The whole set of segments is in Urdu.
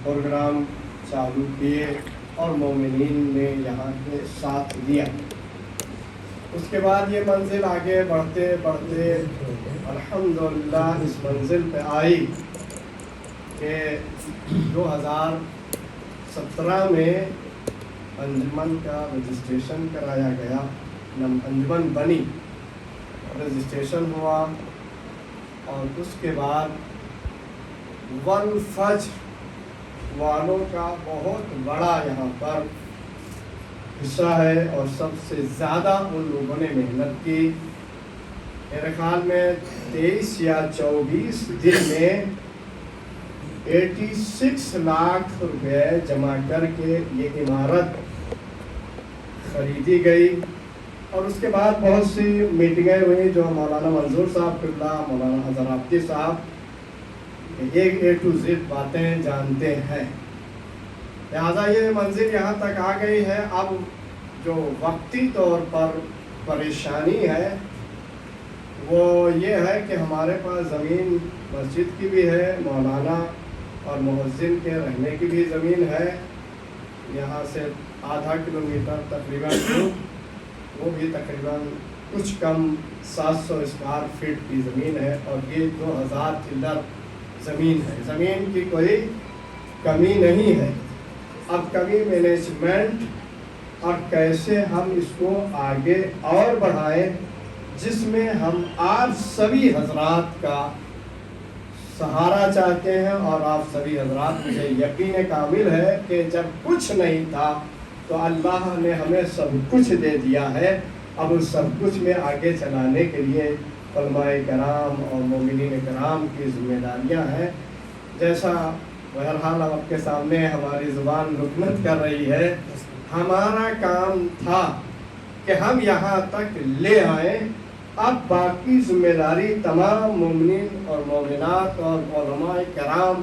پروگرام چالو کیے اور مومنین نے یہاں کے ساتھ دیا۔ اس کے بعد یہ منزل آگے بڑھتے بڑھتے الحمدللہ اس منزل پہ آئی کہ 2017 میں انجمن کا رجسٹریشن کرایا گیا، انجمن بنی، رجسٹریشن ہوا، اور اس کے بعد ون فجر والوں کا بہت بڑا یہاں پر حصہ ہے، اور سب سے زیادہ ان لوگوں نے محنت کی۔ میرے خیال میں 23 یا 24 دن میں 86 لاکھ روپے جمع کر کے یہ عمارت خریدی گئی، اور اس کے بعد بہت سی میٹنگیں ہوئی جو مولانا منظور صاحب قبلہ، مولانا اظہر آبادی صاحب ایک A to Z باتیں جانتے ہیں، لہٰذا یہ منزل یہاں تک آ گئی ہے۔ اب جو وقتی طور پر پریشانی ہے وہ یہ ہے کہ ہمارے پاس زمین مسجد کی بھی ہے، مولانا اور مؤذن کے رہنے کی بھی زمین ہے، یہاں سے آدھا کلومیٹر تقریباً، وہ بھی تقریباً کچھ کم 700 اسکوائر فٹ کی زمین ہے، اور یہ 2000 چلر زمین ہے۔ زمین کی کوئی کمی نہیں ہے، اب کمی مینجمنٹ اور کیسے ہم اس کو آگے اور بڑھائیں، جس میں ہم آپ سبھی حضرات کا سہارا چاہتے ہیں، اور آپ سبھی حضرات مجھے یقین کامل ہے کہ جب کچھ نہیں تھا تو اللہ نے ہمیں سب کچھ دے دیا ہے۔ اب اس سب کچھ میں آگے چلانے کے لیے علماء کرام اور مومنین کرام کی ذمہ داریاں ہیں۔ جیسا بہرحال اب آپ کے سامنے ہماری زبان رکنت کر رہی ہے، ہمارا کام تھا کہ ہم یہاں تک لے آئیں، اب باقی ذمہ داری تمام مومنین اور مومنات اور علماء کرام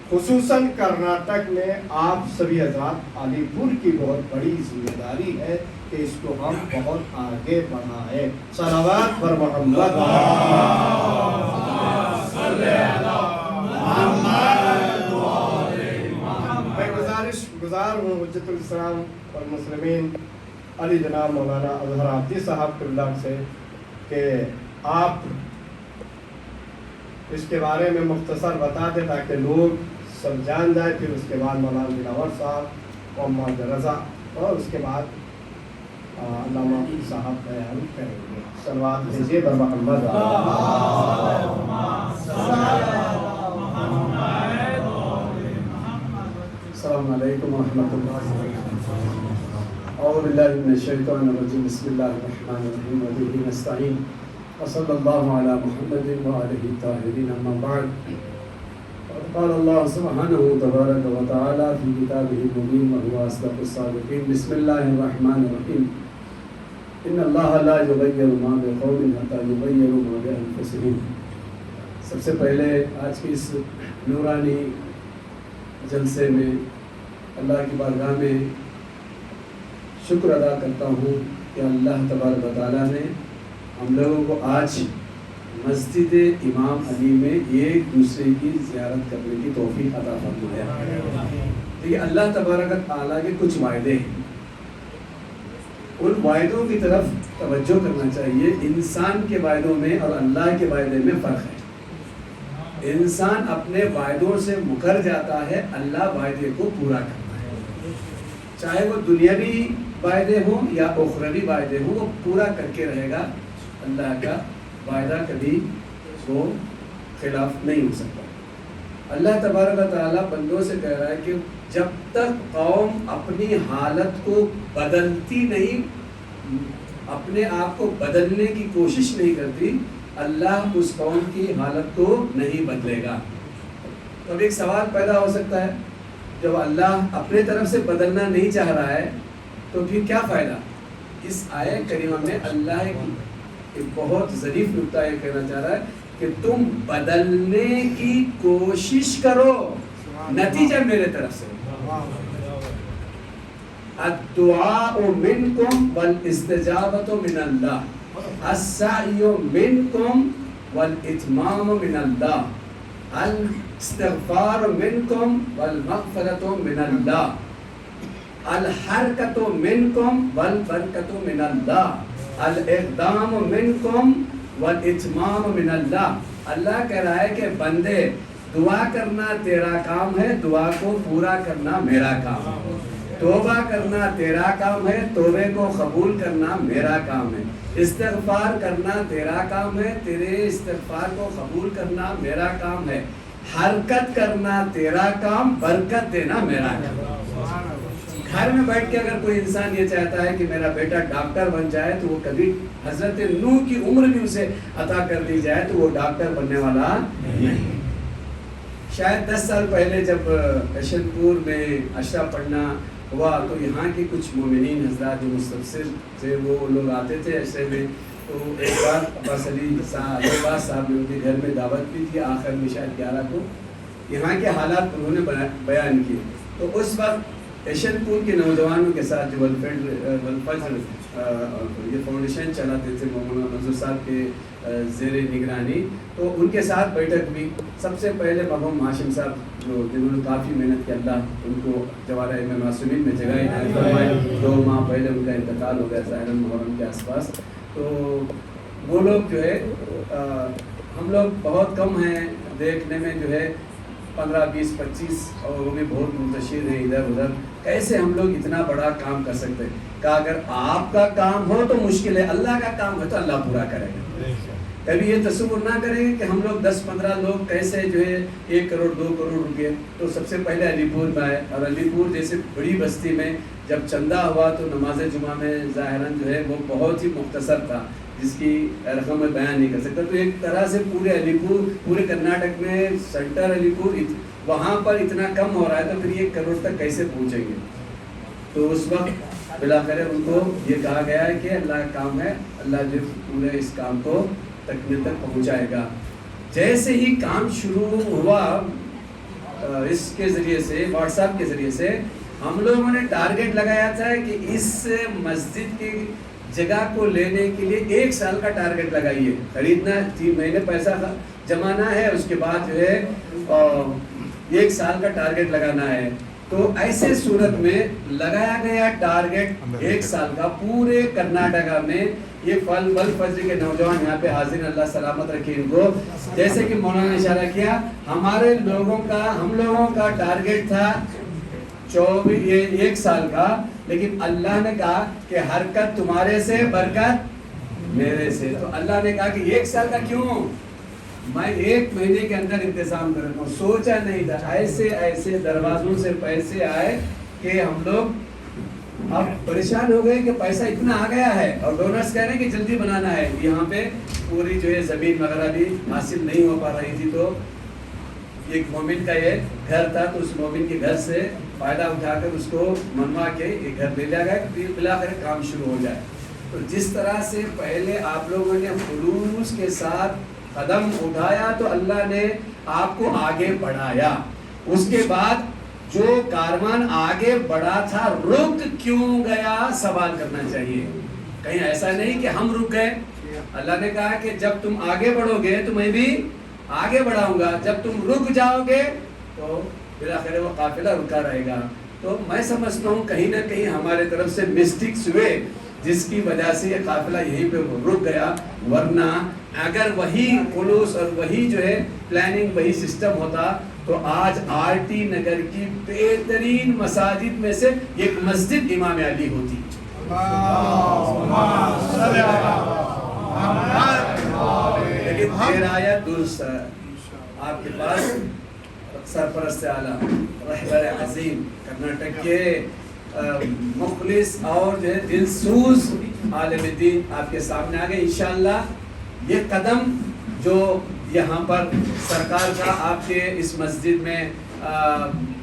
خصوصاً کرناٹک میں آپ سبھی حضرات، علی پور کی بہت بڑی ذمہ داری ہے کہ اس کو ہم بہت آگے بڑھائیں۔ صلوات پر محمد۔ میں گزار ہوں حجت الاسلام والمسلمین علی جناب مولانا اظہر آبادی صاحب قبلہ سے کہ آپ اس کے بارے میں مختصر بتا دیں تاکہ لوگ سب جان جائے، پھر اس کے بعد مولانا دلاور صاحب، محمد رضا، اور اس کے بعد علامہ صاحب بیان کریں گے۔ صلوات بھیجیے بر محمد۔ السلام علیکم ورحمۃ اللہ وبرکاتہ۔ اعوذ باللہ من الشیطان الرجیم، بسم اللہ الرحمن الرحیم، وبہ نستعین، وصلی اللہ علی محمد وآلہ الطاہرین، اما بعد۔ قال اللہ سبحانہ تبارک و تعالی فی کتابہ المبین وہو اصدق الصادقین، بسم اللہ الرحمن الرحیم، ان اللہ لا یغیر ما بقوم حتی یغیروا ما بانفسہم۔ سب سے پہلے آج کی اس نورانی جلسے میں اللہ کی بارگاہ میں شکر ادا کرتا ہوں کہ اللہ تبارک و تعالیٰ نے ہم لوگوں کو آج مسجد امام علی میں ایک دوسرے کی زیارت کرنے کی توفیق عطا فرمایا۔ دیکھیے اللہ تبارک و تعالیٰ کے کچھ وعدے ہیں، ان وعدوں کی طرف توجہ کرنا چاہیے۔ انسان کے وعدوں میں اور اللہ کے وعدے میں فرق ہے۔ انسان اپنے وعدوں سے مکر جاتا ہے، اللہ وعدے کو پورا کرتا ہے، چاہے وہ دنیاوی وعدے ہوں یا اخروی وعدے ہوں، وہ پورا کر کے رہے گا۔ اللہ کا وعدہ کبھی وہ خلاف نہیں ہو سکتا۔ اللہ تبارک و تعالیٰ بندوں سے کہہ رہا ہے کہ جب تک قوم اپنی حالت کو بدلتی نہیں، اپنے آپ کو بدلنے کی کوشش نہیں کرتی، اللہ اس قوم کی حالت کو نہیں بدلے گا۔ تو اب ایک سوال پیدا ہو سکتا ہے، جب اللہ اپنے طرف سے بدلنا نہیں چاہ رہا ہے تو پھر کیا فائدہ؟ اس آیت کریمہ میں اللہ کی ایک بہت ظریف نکتہ یہ کہنا چاہ رہا ہے کہ تم بدلنے کی کوشش کرو، نتیجہ میرے طرف سے۔ الدعاء منکم والاستجابۃ من اللہ، السعی منکم والاتمام من اللہ، استغفار منکم والمغفرۃ من اللہ، الحرکۃ منکم والبرکۃ من اللہ، الاقدام منکم والاتمام من اللہ۔ اللہ کہہ رہا ہے کہ بندے دعا کرنا تیرا کام ہے، دعا کو پورا کرنا میرا کام ہے، توبہ کرنا تیرا کام ہے، توبے کو قبول کرنا میرا کام ہے، استغفار کرنا تیرا کام ہے، تیرے استغفار کو قبول کرنا میرا کام ہے، حرکت کرنا تیرا کام، برکت دینا میرا کام۔ گھر میں بیٹھ کے اگر کوئی انسان یہ چاہتا ہے کہ میرا بیٹا ڈاکٹر بن جائے تو وہ کبھی حضرت نوح کی عمر بھی اسے عطا کر دی جائے تو وہ ڈاکٹر بننے والا نہیں۔ شاید 10 سال پہلے جب اشن پور میں عشرہ پڑھنا ہوا تو یہاں کے کچھ مومنین حضرات جو مستبصر تھے وہ لوگ آتے تھے عشرے میں، تو ایک بار عباس علی صاحب نے ان کے گھر میں دعوت بھی تھی آخر میں شاید 11 کو، یہاں کے حالات انہوں نے بیان کیے۔ تو اس وقت ایشین پور کے نوجوانوں کے ساتھ جو ولفجر یہ فاؤنڈیشن چلاتے تھے مولانا منظور صاحب کے زیر نگرانی، تو ان کے ساتھ بیٹھک بھی سب سے پہلے مرحوم ہاشم صاحب جو جنہوں نے کافی محنت کی، اللہ ان کو جوارہ معصومین میں جگہ عنایت فرمائے، 2 ماہ پہلے ان کا انتقال ہو گیا ظاہراً محرم کے آس پاس۔ تو وہ لوگ جو ہے ہم لوگ بہت کم ہیں دیکھنے میں، جو ہے 15 20 25 اور وہ بھی بہت منتشر ہیں ادھر ادھر، کیسے ہم لوگ اتنا بڑا کام کر سکتے ہیں؟ کہ اگر آپ کا کام ہو تو مشکل ہے، اللہ کا کام ہے تو اللہ پورا کرے گا۔ کبھی یہ تصور نہ کریں کہ ہم لوگ 10-15 لوگ کیسے جو ہے 1 کروڑ 2 کروڑ روپئے، تو سب سے پہلے علی پور میں آئے، اور علی پور جیسے بڑی بستی میں جب چندہ ہوا تو نماز جمعہ میں ظاہراً جو ہے وہ بہت ہی مختصر تھا جس کی رقم میں بیان نہیں کر سکتا، تو ایک طرح سے پورے علی پور، پورے کرناٹک میں سینٹر علی پور، وہاں پر اتنا کم ہو رہا ہے تو پھر 1 کروڑ تک کیسے پہنچیں گے؟ تو اس وقت بلاخر ان کو یہ کہا گیا ہے کہ اللہ کا کام ہے، اللہ جو پورے اس کام کو تکمیل تک پہنچائے گا۔ جیسے ہی کام شروع ہوا اس کے ذریعے سے، واٹس ایپ کے ذریعے سے، ہم لوگوں نے ٹارگٹ لگایا تھا کہ اس مسجد کی جگہ کو لینے کے لیے 1 سال کا ٹارگٹ لگائیے، خریدنا 3 مہینے پیسہ جمانا ہے، اس کے بعد جو ہے 1 سال کا ٹارگٹ لگانا ہے۔ تو ایسے صورت میں لگایا گیا ٹارگٹ 1 سال کا پورے کرناٹکا میں۔ یہ فجر کے نوجوان یہاں پہ حاضر، اللہ سلامت رکھے ان کو۔ جیسے کہ مولانا نے اشارہ کیا، ہمارے لوگوں کا، ہم لوگوں کا ٹارگٹ تھا 1 سال کا، لیکن اللہ نے کہا کہ حرکت تمہارے سے، برکت میرے سے۔ تو اللہ نے کہا کہ 1 سال کا کیوں، میں 1 مہینے کے اندر انتظام کرتا ہوں۔ سوچا نہیں تھا، ایسے ایسے دروازوں سے پیسے آئے کہ ہم لوگ اب پریشان ہو گئے کہ پیسہ اتنا آ گیا ہے، اور ڈونرز کہہ رہے ہیں کہ جلدی بنانا ہے۔ یہاں پہ پوری جو ہے زمین وغیرہ بھی حاصل نہیں ہو پا رہی تھی، تو ایک مومن کا یہ گھر تھا، تو اس مومن کے گھر سے فائدہ اٹھا کر اس کو منوا کے یہ گھر لے لیا گیا کہ بلاخر کام شروع ہو جائے۔ تو جس طرح سے پہلے آپ لوگوں نے خلوص کے ساتھ قدم اٹھایا تو اللہ نے آپ کو آگے بڑھایا، اس کے بعد جو کاروان آگے بڑھا تھا رک کیوں گیا سوال کرنا چاہیے۔ کہیں ایسا نہیں کہ ہم رک گئے، اللہ نے کہا کہ جب تم آگے بڑھو گے تو میں بھی آگے بڑھاؤں گا، جب تم رک جاؤ گے تو بالآخر وہ قافلہ رکا رہے گا۔ تو میں سمجھتا ہوں کہیں نہ کہیں ہمارے طرف سے مسٹیکس ہوئے جس کی وجہ سے یہ قافلہ یہیں پہ رک گیا، ورنہ اگر وہی خلوص اور وہی جو ہے پلاننگ، وہی سسٹم ہوتا تو آج RT نگر کی بہترین مساجد میں سے ایک مسجد امام علی ہوتی۔ لیکن آیا درست آپ کے پاس سرپرست اعلیٰ، رہبر عظیم، کرناٹک کے مخلص اور جو ہے دل سوز عالم دین آپ کے سامنے آ گئے۔ انشاءاللہ یہ قدم جو یہاں پر سرکار کا آپ کے اس مسجد میں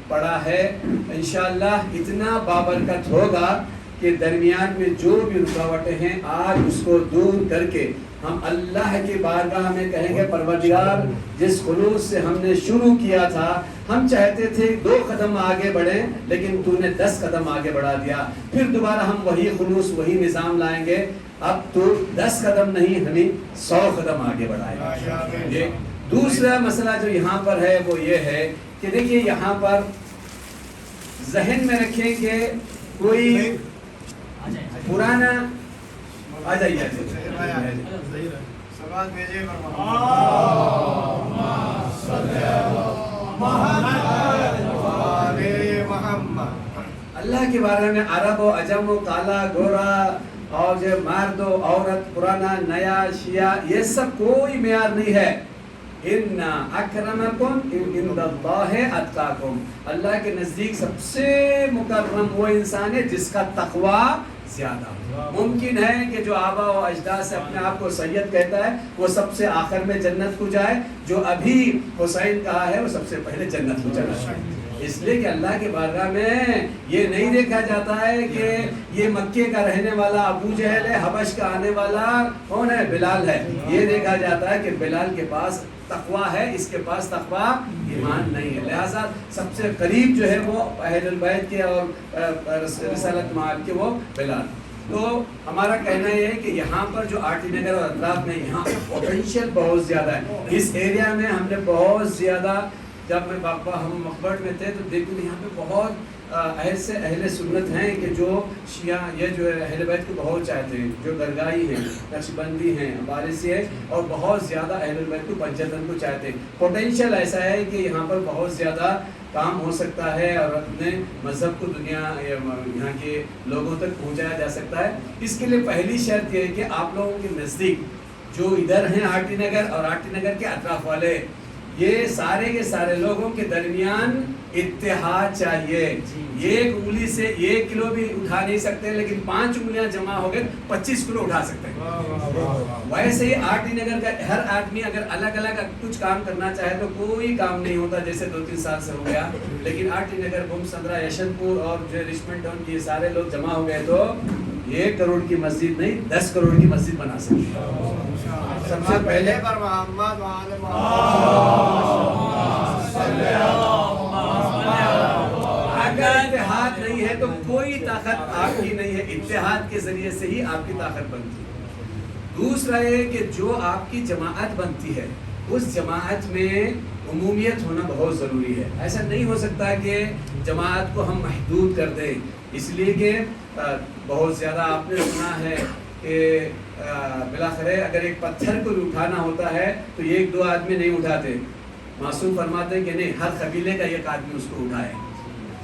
پڑا ہے، انشاءاللہ اتنا بابرکت ہوگا کہ درمیان میں جو بھی رکاوٹیں ہیں آج اس کو دور کر کے ہم اللہ کی بارگاہ میں کہیں گے پروردگار جس خلوص سے ہم نے شروع کیا تھا، ہم چاہتے تھے 2 قدم آگے بڑھیں لیکن تو نے 10 قدم آگے بڑھا دیا، پھر دوبارہ ہم وہی خلوص وہی نظام لائیں گے، اب تو 10 قدم نہیں ہمیں 100 قدم آگے بڑھائے۔ یہ دوسرا مسئلہ جو یہاں پر ہے وہ یہ ہے کہ دیکھیے یہاں پر ذہن میں رکھیں کہ کوئی پرانا آ جائیے اللہ کے بارے میں عرب و عجم و کالا گورا اور جو مرد و عورت پرانا نیا شیعہ یہ سب کوئی معیار نہیں ہے. ان اکرمکم عند اللہ اتقاکم, اللہ کے نزدیک سب سے مکرم وہ انسان ہے جس کا تقوی زیادہ. ممکن ہے کہ جو آبا و اجداد سے اپنے آپ کو سید کہتا ہے وہ سب سے آخر میں جنت کو جائے, جو ابھی حسین کہا ہے وہ سب سے پہلے جنت کو جانا چاہیے. اس لیے کہ اللہ کے بارگاہ میں یہ نہیں دیکھا جاتا ہے کہ یہ مکے کا رہنے والا ابو جہل ہے, حبش کا آنے والا کون ہے, بلال ہے. یہ دیکھا جاتا ہے کہ بلال کے پاس تقوی ہے, اس کے پاس تقوی ایمان نہیں ہے. لہذا سب سے قریب جو ہے وہ اہل البیت کے اور رسالت مآب کے وہ بلال. تو ہمارا کہنا یہ ہے کہ یہاں پر جو آر ٹی نگر اور اطراف میں یہاں پوٹینشیل بہت زیادہ ہے. اس ایریا میں ہم نے بہت زیادہ, جب میں باپا ہم مقبرت میں تھے تو دیکھتے یہاں پہ بہت ایسے اہل سنت ہیں کہ جو شیعہ یہ جو ہے اہل بیت کو بہت چاہتے ہیں, جو درگاہی ہیں, نقشبندی ہیں, بارسی ہیں, اور بہت زیادہ اہل بیت کو پنجتن کو چاہتے ہیں. پوٹینشیل ایسا ہے کہ یہاں پر بہت زیادہ کام ہو سکتا ہے اور اپنے مذہب کو دنیا یہاں کے لوگوں تک پہنچایا جا سکتا ہے. اس کے لیے پہلی شرط یہ ہے کہ آپ لوگوں کے نزدیک جو ادھر ہیں آر ٹی نگر اور آر ٹی نگر کے اطراف والے, یہ سارے کے سارے لوگوں کے درمیان اتحاد چاہیے. ایک انگلی سے 1 کلو بھی اٹھا نہیں سکتے, لیکن 5 انگلیاں جمع ہو گئے 25 کلو اٹھا سکتے ہیں. ویسے ہی آر ٹی نگر کا ہر آدمی اگر الگ الگ کچھ کام کرنا چاہے تو کوئی کام نہیں ہوتا, جیسے 2-3 سال سے ہو گیا. لیکن آر ٹی نگر, بم سندرا, یشن پور اور جو رچمنڈ ٹاؤن یہ سارے لوگ جمع ہو گئے تو 1 کروڑ کی مسجد نہیں 10 کروڑ کی مسجد بنا سکتے. سب سے پہلے اگر اتحاد نہیں ہے تو کوئی طاقت آپ کی نہیں ہے, اتحاد کے ذریعے سے ہی آپ کی طاقت بنتی ہے. دوسرا یہ کہ جو آپ کی جماعت بنتی ہے اس جماعت میں عمومیت ہونا بہت ضروری ہے. ایسا نہیں ہو سکتا کہ جماعت کو ہم محدود کر دیں, اس لیے کہ بہت زیادہ آپ نے سنا ہے کہ بلاخر اگر ایک پتھر کو اٹھانا ہوتا ہے تو 1-2 آدمی نہیں اٹھاتے. معصوم فرماتے ہیں کہ نہیں, ہر قبیلے کا ایک آدمی اس کو اٹھائے,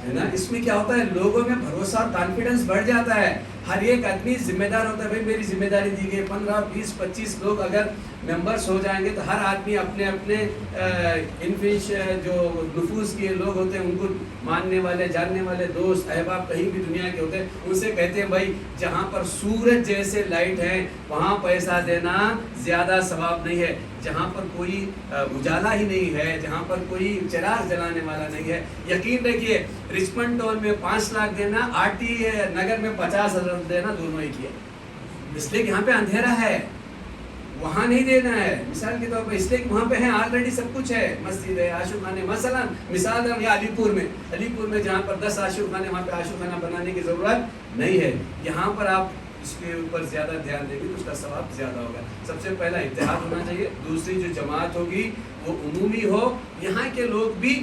ہے نا. اس میں کیا ہوتا ہے, لوگوں میں بھروسہ اور کانفیڈنس بڑھ جاتا ہے. ہر ایک آدمی ذمہ دار ہوتا ہے, بھائی میری ذمہ داری دی گئی. 15-20-25 لوگ اگر ممبرس ہو جائیں گے تو ہر آدمی اپنے اپنے انفیش جو نفوذ کے لوگ ہوتے ہیں ان کو ماننے والے, جاننے والے دوست احباب کہیں بھی دنیا کے ہوتے ہیں, ان سے کہتے ہیں بھائی جہاں پر سورج جیسے لائٹ ہے وہاں پیسہ دینا زیادہ ثواب نہیں ہے. جہاں پر کوئی اجالا ہی نہیں ہے, جہاں پر کوئی چراغ جلانے والا نہیں ہے, یقین رکھیے رچمنڈ ٹاؤن میں 5 لاکھ دینا, آر ٹی نگر میں 50,000 دینا, دونوں ہی کیا. اس لیے کہ یہاں پہ اندھیرا ہے, وہاں نہیں دینا ہے. مثال کے طور پر اس لیے کہ وہاں پہ ہے آلریڈی سب کچھ ہے, مسجد ہے, عاشق خانے. مثلا مثال ہے علی پور میں جہاں پر 10 عاشق خانے, وہاں پہ عاشق خانہ بنانے کی ضرورت نہیں ہے. یہاں پر آپ اس کے اوپر زیادہ دھیان دیں گے تو اس کا ثواب زیادہ ہوگا. سب سے پہلا اتحاد ہونا چاہیے. دوسری جو جماعت ہوگی وہ عمومی ہو, یہاں کے لوگ بھی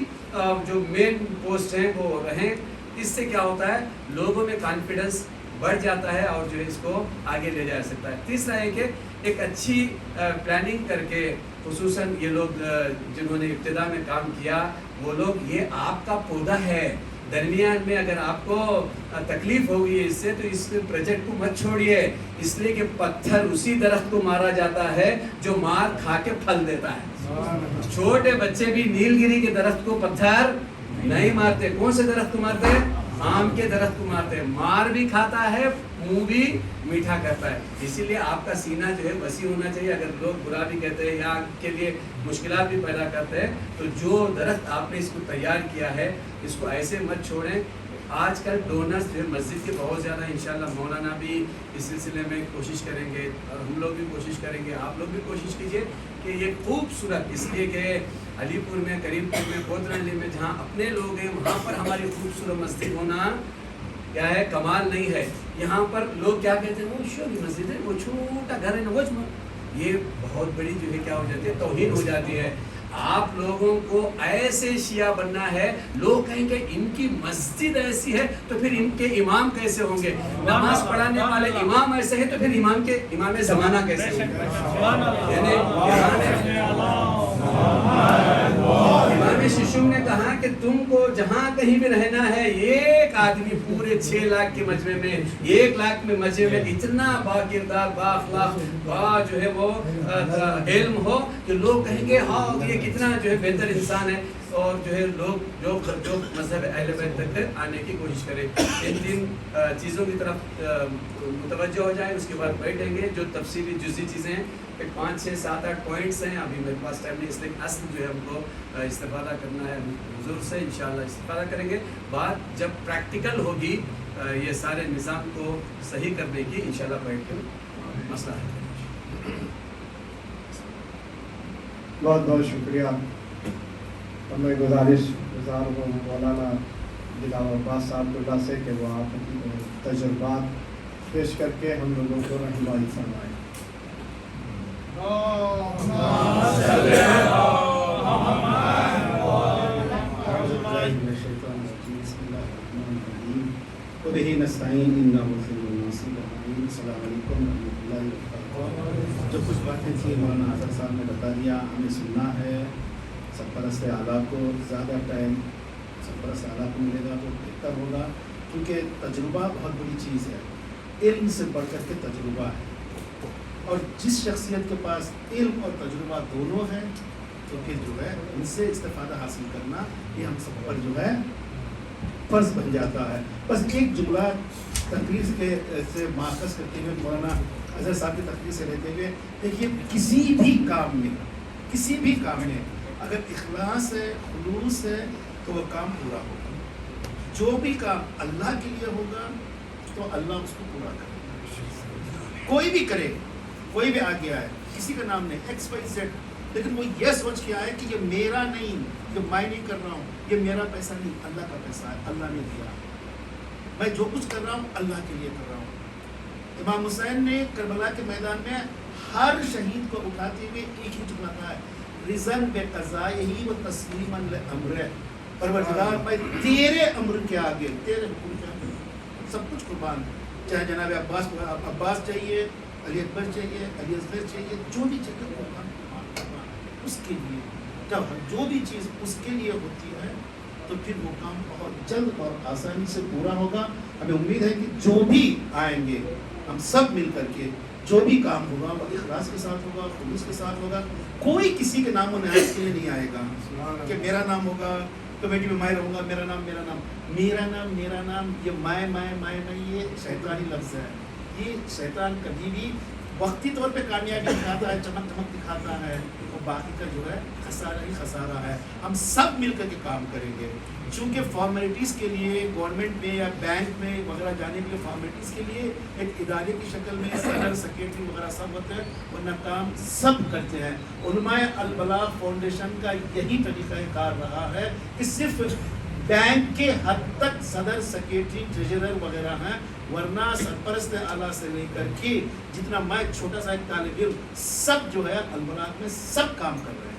جو مین پوسٹ ہیں وہ رہیں. اس سے کیا ہوتا ہے, لوگوں میں کانفیڈنس بڑھ جاتا ہے اور جو ہے اس کو آگے لے جا سکتا ہے. تیسرا ہے کہ ایک اچھی پلاننگ کر کے, خصوصاً یہ لوگ جنہوں نے ابتدا میں کام کیا وہ لوگ, یہ آپ کا پودا ہے, درمیان میں اگر آپ کو تکلیف ہوگی اس سے تو اس پروجیکٹ کو مت چھوڑیے. اس لیے کہ پتھر اسی درخت کو مارا جاتا ہے جو مار کھا کے پھل دیتا ہے. چھوٹے بچے بھی نیل گری کے درخت کو پتھر نہیں مارتے. کون سے درخت کو مارتے ہیں؟ آم کے درخت کو مارتے ہیں. مار بھی کھاتا ہے, منہ بھی میٹھا کرتا ہے. اسی لیے آپ کا سینہ جو ہے وسیع ہونا چاہیے. اگر لوگ برا بھی کہتے ہیں یا آپ کے لیے مشکلات بھی پیدا کرتے ہیں تو جو درخت آپ نے اس کو تیار کیا ہے اس کو ایسے مت چھوڑیں. آج کل ڈونرز جو ہے مسجد کے بہت زیادہ, انشاءاللہ مولانا بھی اس سلسلے میں کوشش کریں گے اور ہم لوگ بھی کوشش کریں گے, آپ لوگ بھی کوشش کیجیے کہ یہ خوبصورت, اس لیے کہ علی پور میں, کریم پور میں, کوترنڈی میں جہاں اپنے لوگ ہیں وہاں پر ہماری خوبصورت مسجد ہونا کیا ہے, کمال نہیں ہے. یہاں پر لوگ کیا کہتے ہیں, وہ شوری مسجد ہے, وہ چھوٹا گھر ہے نا, وہ یہ بہت بڑی جو ہے کیا ہو جاتی ہے توہین ہو جاتی ہے. آپ لوگوں کو ایسے شیعہ بننا ہے. لوگ کہیں گے ان کی مسجد ایسی ہے تو پھر ان کے امام کیسے ہوں گے؟ نماز پڑھانے والے امام ایسے ہیں تو پھر امام زمانہ کیسے ہوں گے؟ یعنی امام ششم نے کہا کہ تم کو جہاں کہیں بھی رہنا ہے ایک آدمی پورے 6 لاکھ کے مجمع میں 1 لاکھ میں مجمع میں اتنا با کردار با اخلاق با جو ہے وہ علم ہو کہ لوگ کہیں گے ہاں یہ کتنا جو ہے بہتر انسان ہے. اور جو ہے لوگ جو مذہب اہل بیت تک آنے کی کوشش کریں. ان 3 چیزوں کی طرف متوجہ ہو جائیں, اس کے بعد بیٹھیں گے. جو تفصیلی جزئی چیزیں ہیں 5 6 7 8 پوائنٹس ہیں. ابھی میرے پاس ٹائم نہیں, اس لیے اصل جو ہے ہم کو استفادہ کرنا ہے. حضور سے انشاءاللہ استفادہ کریں گے. بات جب پریکٹیکل ہوگی یہ سارے نظام کو صحیح کرنے کی انشاءاللہ بیٹھ کے مسئلہ ہے. بہت بہت شکریہ. اور میں گزار ہوں مولانا دلاور عباس صاحب اللہ سے کہ وہ آپ کی تجربات پیش کر کے ہم لوگوں کو رہنمائی فرمائیں. وبه نستعين إنه خير الناصرين. السلام علیکم ورحمۃ اللہ وبرکاتہ. جو کچھ باتیں تھیں مولانا اظہر صاحب نے بتا دیا. ہمیں سننا ہے. سرپرست اعلیٰ کو زیادہ ٹائم سرپرست اعلیٰ کو ملے گا تو بہتر ہوگا, کیونکہ تجربہ بہت بڑی چیز ہے. علم سے بڑھ کر کے تجربہ ہے, اور جس شخصیت کے پاس علم اور تجربہ دونوں ہیں تو پھر جو ہے ان سے استفادہ حاصل کرنا یہ ہم سب پر جو ہے فرض بن جاتا ہے. بس ایک جملہ تقریر کے سے ماخذ کرتے ہوئے مولانا اظہر صاحب کی تقریر سے لیتے ہوئے, دیکھیے کسی بھی کام میں اگر اخلاص ہے, خلوص ہے, تو وہ کام پورا ہوگا. جو بھی کام اللہ کے لیے ہوگا تو اللہ اس کو پورا کرے گا. کوئی بھی کرے, کوئی بھی آگے آئے, کسی کا نام نہیں XYZ, لیکن وہ یہ سوچ کے آئے کہ یہ میرا نہیں, یہ میں نہیں کر رہا ہوں, یہ میرا پیسہ نہیں, اللہ کا پیسہ ہے, اللہ نے دیا. میں جو کچھ کر رہا ہوں اللہ کے لیے کر رہا ہوں. امام حسین نے کربلا کے میدان میں ہر شہید کو اٹھاتے ہوئے ایک ہی جملہ کہا ہے, رضن بے قضائہی و تسلیما لامرہ. پروردگار میں تیرے امر کے آگے, تیرے حکم کے آگے سب کچھ قربان. چاہے جناب عباس چاہیے, علی اکبر چاہیے, علی اصغر چاہیے, جو بھی چاہیے قربان اس کے لیے. جب جو بھی چیز اس کے لیے ہوتی ہے تو پھر وہ کام بہت جلد اور آسانی سے پورا ہوگا. ہمیں امید ہے کہ جو بھی آئیں گے ہم سب مل کر کے جو بھی کام ہوگا وہ اخلاص کے ساتھ ہوگا, خلوص کے ساتھ ہوگا. کوئی کسی کے نام و نہاد کے لیے نہیں آئے گا کہ میرا نام ہوگا کمیٹی میں میں رہوں گا, میرا نام یہ میں یہ شیطانی لفظ ہے. یہ شیطان کبھی بھی وقتی طور پہ کامیابی دکھاتا ہے, چمک دکھاتا ہے, اور باقی کا جو ہے خسارہ ہی خسارہ ہے. ہم سب مل کر کے کام کریں گے. چونکہ فارمیلٹیز کے لیے گورنمنٹ میں یا بینک میں وغیرہ جانے کے لیے فارمیلٹیز کے لیے ایک ادارے کی شکل میں صدر, سیکرٹری وغیرہ سب ہوتے ہیں, ورنہ کام سب کرتے ہیں. علماء البلاغ فاؤنڈیشن کا یہی طریقہ کار رہا ہے کہ صرف بینک کے حد تک صدر, سیکرٹری, ٹریجرر وغیرہ ہیں, ورنہ سرپرست اعلیٰ سے لے کر کے جتنا میں چھوٹا سا ایک طالب علم, سب جو ہے البلاغ میں سب کام کر رہے ہیں.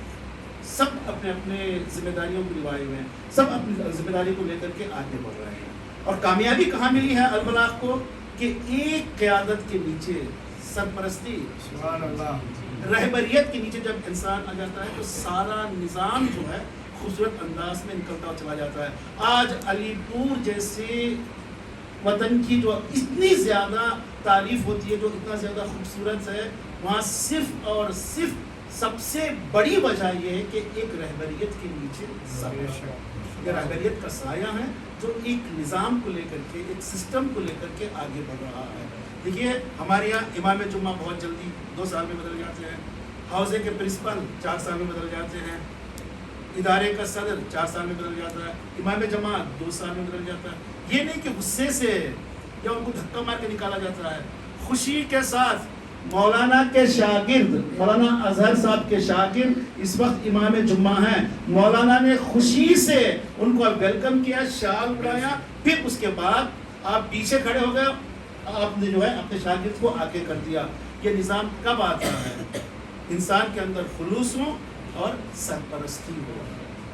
سب اپنے اپنے ذمہ داریوں کو نبھائے ہوئے ہیں, سب اپنی ذمہ داری کو لے کر کے آگے بڑھ رہے ہیں. اور کامیابی کہاں ملی ہے البلاغ کو کہ ایک قیادت کے نیچے سرپرستی, رہبریت کے نیچے جب انسان آ جاتا ہے تو سارا نظام جو ہے خوبصورت انداز میں نکلتا چلا جاتا ہے. آج علی پور جیسے وطن کی جو اتنی زیادہ تعریف ہوتی ہے, جو اتنا زیادہ خوبصورت ہے, وہاں صرف اور صرف سب سے بڑی وجہ یہ ہے کہ ایک رہبریت کے نیچے سب ہے. یہ رہبریت کا سایہ ہے جو ایک نظام کو لے کر کے, ایک سسٹم کو لے کر کے آگے بڑھ رہا ہے. دیکھیے ہمارے یہاں امام جمعہ بہت جلدی 2 سال میں بدل جاتے ہیں, حوزے کے پرنسپل 4 سال میں بدل جاتے ہیں, ادارے کا صدر 4 سال میں بدل جاتا ہے, امام جماعت 2 سال میں بدل جاتا ہے. یہ نہیں کہ غصے سے یا ان کو دھکا مار کے نکالا جاتا ہے. خوشی کے ساتھ مولانا کے شاگرد, مولانا اظہر صاحب کے شاگرد اس وقت امام جمعہ ہیں. مولانا نے خوشی سے ان کو ویلکم کیا, شال اڑایا, پھر اس کے بعد آپ پیچھے کھڑے ہو گئے, آپ نے جو ہے اپنے شاگرد کو آگے کر دیا. یہ نظام کب آتا ہے؟ انسان کے اندر خلوص ہو اور سرپرستی ہو،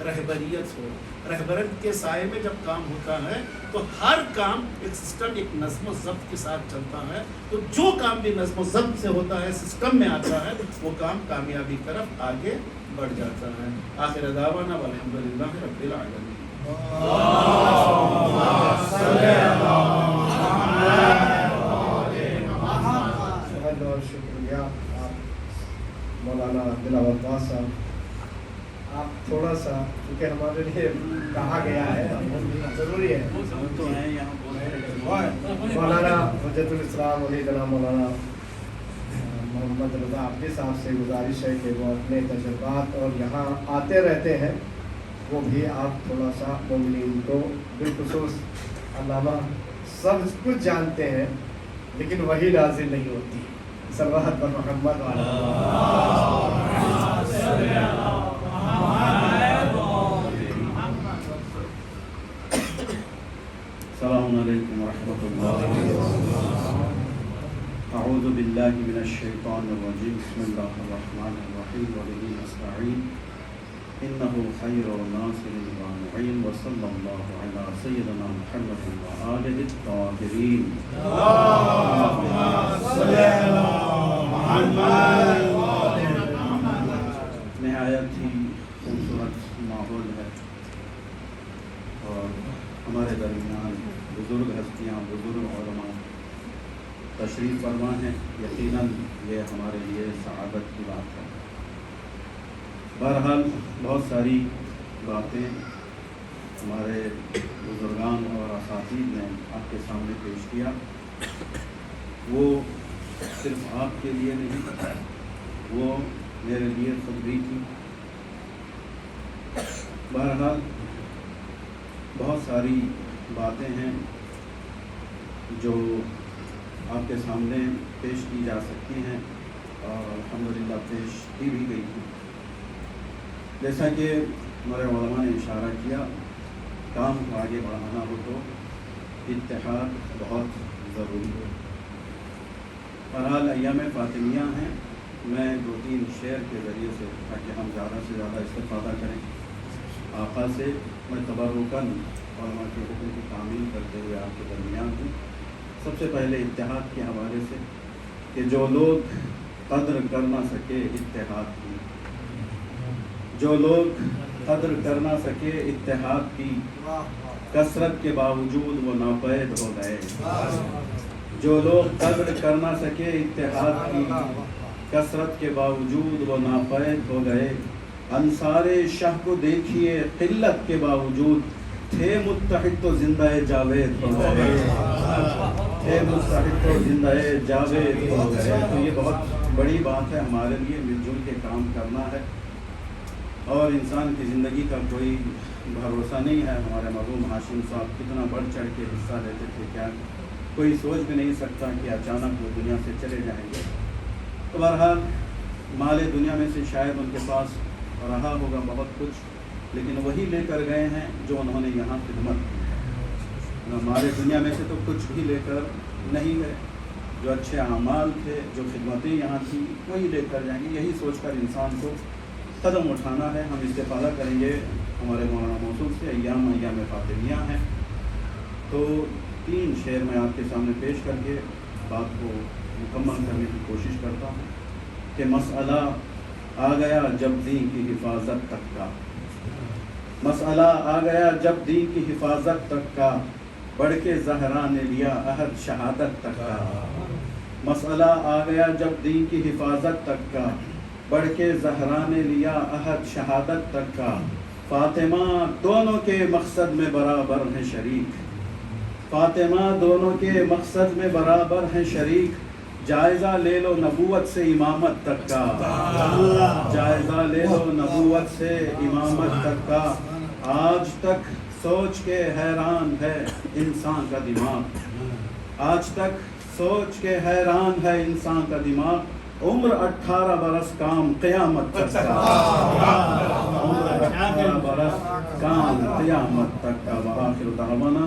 رہبریت ہو. رہبریت کے سائے میں جب کام ہوتا ہے تو ہر کام ایک سسٹم، ایک نظم و ضبط کے ساتھ چلتا ہے. تو جو کام بھی نظم و ضبط سے ہوتا ہے، سسٹم میں آتا ہے، وہ کام کامیابی کی طرف آگے بڑھ جاتا ہے. آخر دعوانا والحمدللہ رب العالمین. اور شکریہ مولانا دلاور باز صاحب. آپ تھوڑا سا، کیونکہ ہمارے لیے کہا گیا ہے ضروری ہے، مولانا حجت الاسلام ولی جناب مولانا محمد رضا عابدی صاحب سے گزارش ہے کہ وہ اپنے تجربات اور یہاں آتے رہتے ہیں، وہ بھی آپ تھوڑا سا مومنین کو، بالخصوص علامہ سب کچھ جانتے ہیں لیکن وہی نازل نہیں ہوتی. صلوات پر محمد السلام علیکم ورحمۃ اللہ. اعوذ باللہ من الشیطان الرجیم. بسم اللہ الرحمن الرحیم. وبہ نستعین انہ خیر ناصر ومعین. وصلی اللہ علی سیدنا محمد وآلہ الطاہرین. نہایت ہی خوبصورت ماحول ہے اور ہمارے درمیان بزرگ ہستیاں، بزرگ علماء تشریف فرما ہیں. یقیناً یہ ہمارے لیے سعادت کی بات ہے. بہرحال بہت ساری باتیں ہمارے بزرگان اور اساتذہ نے آپ کے سامنے پیش کیا. وہ صرف آپ کے لیے نہیں، وہ میرے لیے خود بھی تھی. بہرحال بہت ساری باتیں ہیں جو آپ کے سامنے پیش کی جا سکتی ہیں اور الحمدللہ پیش کی بھی گئی تھی. جیسا کہ ہمارے علماء نے اشارہ کیا، کام کو آگے بڑھانا ہو تو اتحاد بہت ضروری ہے. بہرحال ایام فاطمیہ ہیں. میں 2-3 شعر کے ذریعے سے، تاکہ ہم زیادہ سے زیادہ استفادہ کریں، آقا سے میں تبرکاً علماء کے حکم کی تعمیل کرتے ہوئے آپ کے درمیان ہوں. سب سے پہلے اتحاد کے حوالے سے کہ جو لوگ قدر کر نہ سکے اتحاد کی، جو لوگ قدر کر نہ سکے اتحاد کی، کثرت کے باوجود وہ ناپید ہو گئے. جو لوگ قدر کر نہ سکے اتحاد کی، کثرت کے باوجود وہ ناپید ہو گئے. انصار شاہ کو دیکھیے قلت کے باوجود تھے متحد تو زندہ جاوید ہو گئے. تھے متحد تو زندہ جاوید ہو گئے. تو یہ بہت بڑی بات ہے ہمارے لیے، مل جل کے کام کرنا ہے. اور انسان کی زندگی کا کوئی بھروسہ نہیں ہے. ہمارے مرحوم ہاشم صاحب کتنا بڑھ چڑھ کے حصہ لیتے تھے، کیا کوئی سوچ بھی نہیں سکتا کہ اچانک وہ دنیا سے چلے جائیں گے. تو بہرحال مال دنیا میں سے شاید ان کے پاس رہا ہوگا بہت کچھ، لیکن وہی لے کر گئے ہیں جو انہوں نے یہاں خدمت کی. ہمارے دنیا میں سے تو کچھ بھی لے کر نہیں گئے. جو اچھے اعمال تھے، جو خدمتیں یہاں تھیں، وہی لے کر جائیں گے. یہی سوچ کر انسان کو قدم اٹھانا ہے. ہم استفادہ کریں گے ہمارے مولانا موصوف سے. ایام فاطمیہ ہیں. تو 3 شعر میں آپ کے سامنے پیش کر کے بات کو مکمل کرنے کی کوشش کرتا ہوں کہ مسئلہ آ گیا جب دین کی حفاظت تک کا، مسئلہ آ گیا جب دین کی حفاظت تک کا، بڑھ کے زہرا نے لیا عہد شہادت تک کا. مسئلہ آ گیا جب دین کی حفاظت تک کا، بڑھ کے زہرا نے لیا عہد شہادت تک کا. فاطمہ دونوں کے مقصد میں برابر ہیں شریک، فاطمہ دونوں کے مقصد میں برابر ہیں شریک. جائزہ لے لو نبوت سے امامت تک کا، جائزہ لے لو نبوت سے امامت تک کا. آج تک سوچ کے حیران ہے انسان کا دماغ، آج تک سوچ کے حیران ہے انسان کا دماغ. عمر 18 برس کام قیامت تک کا، عمر 18 برس کام قیامت تک کا. وآخر دعوانا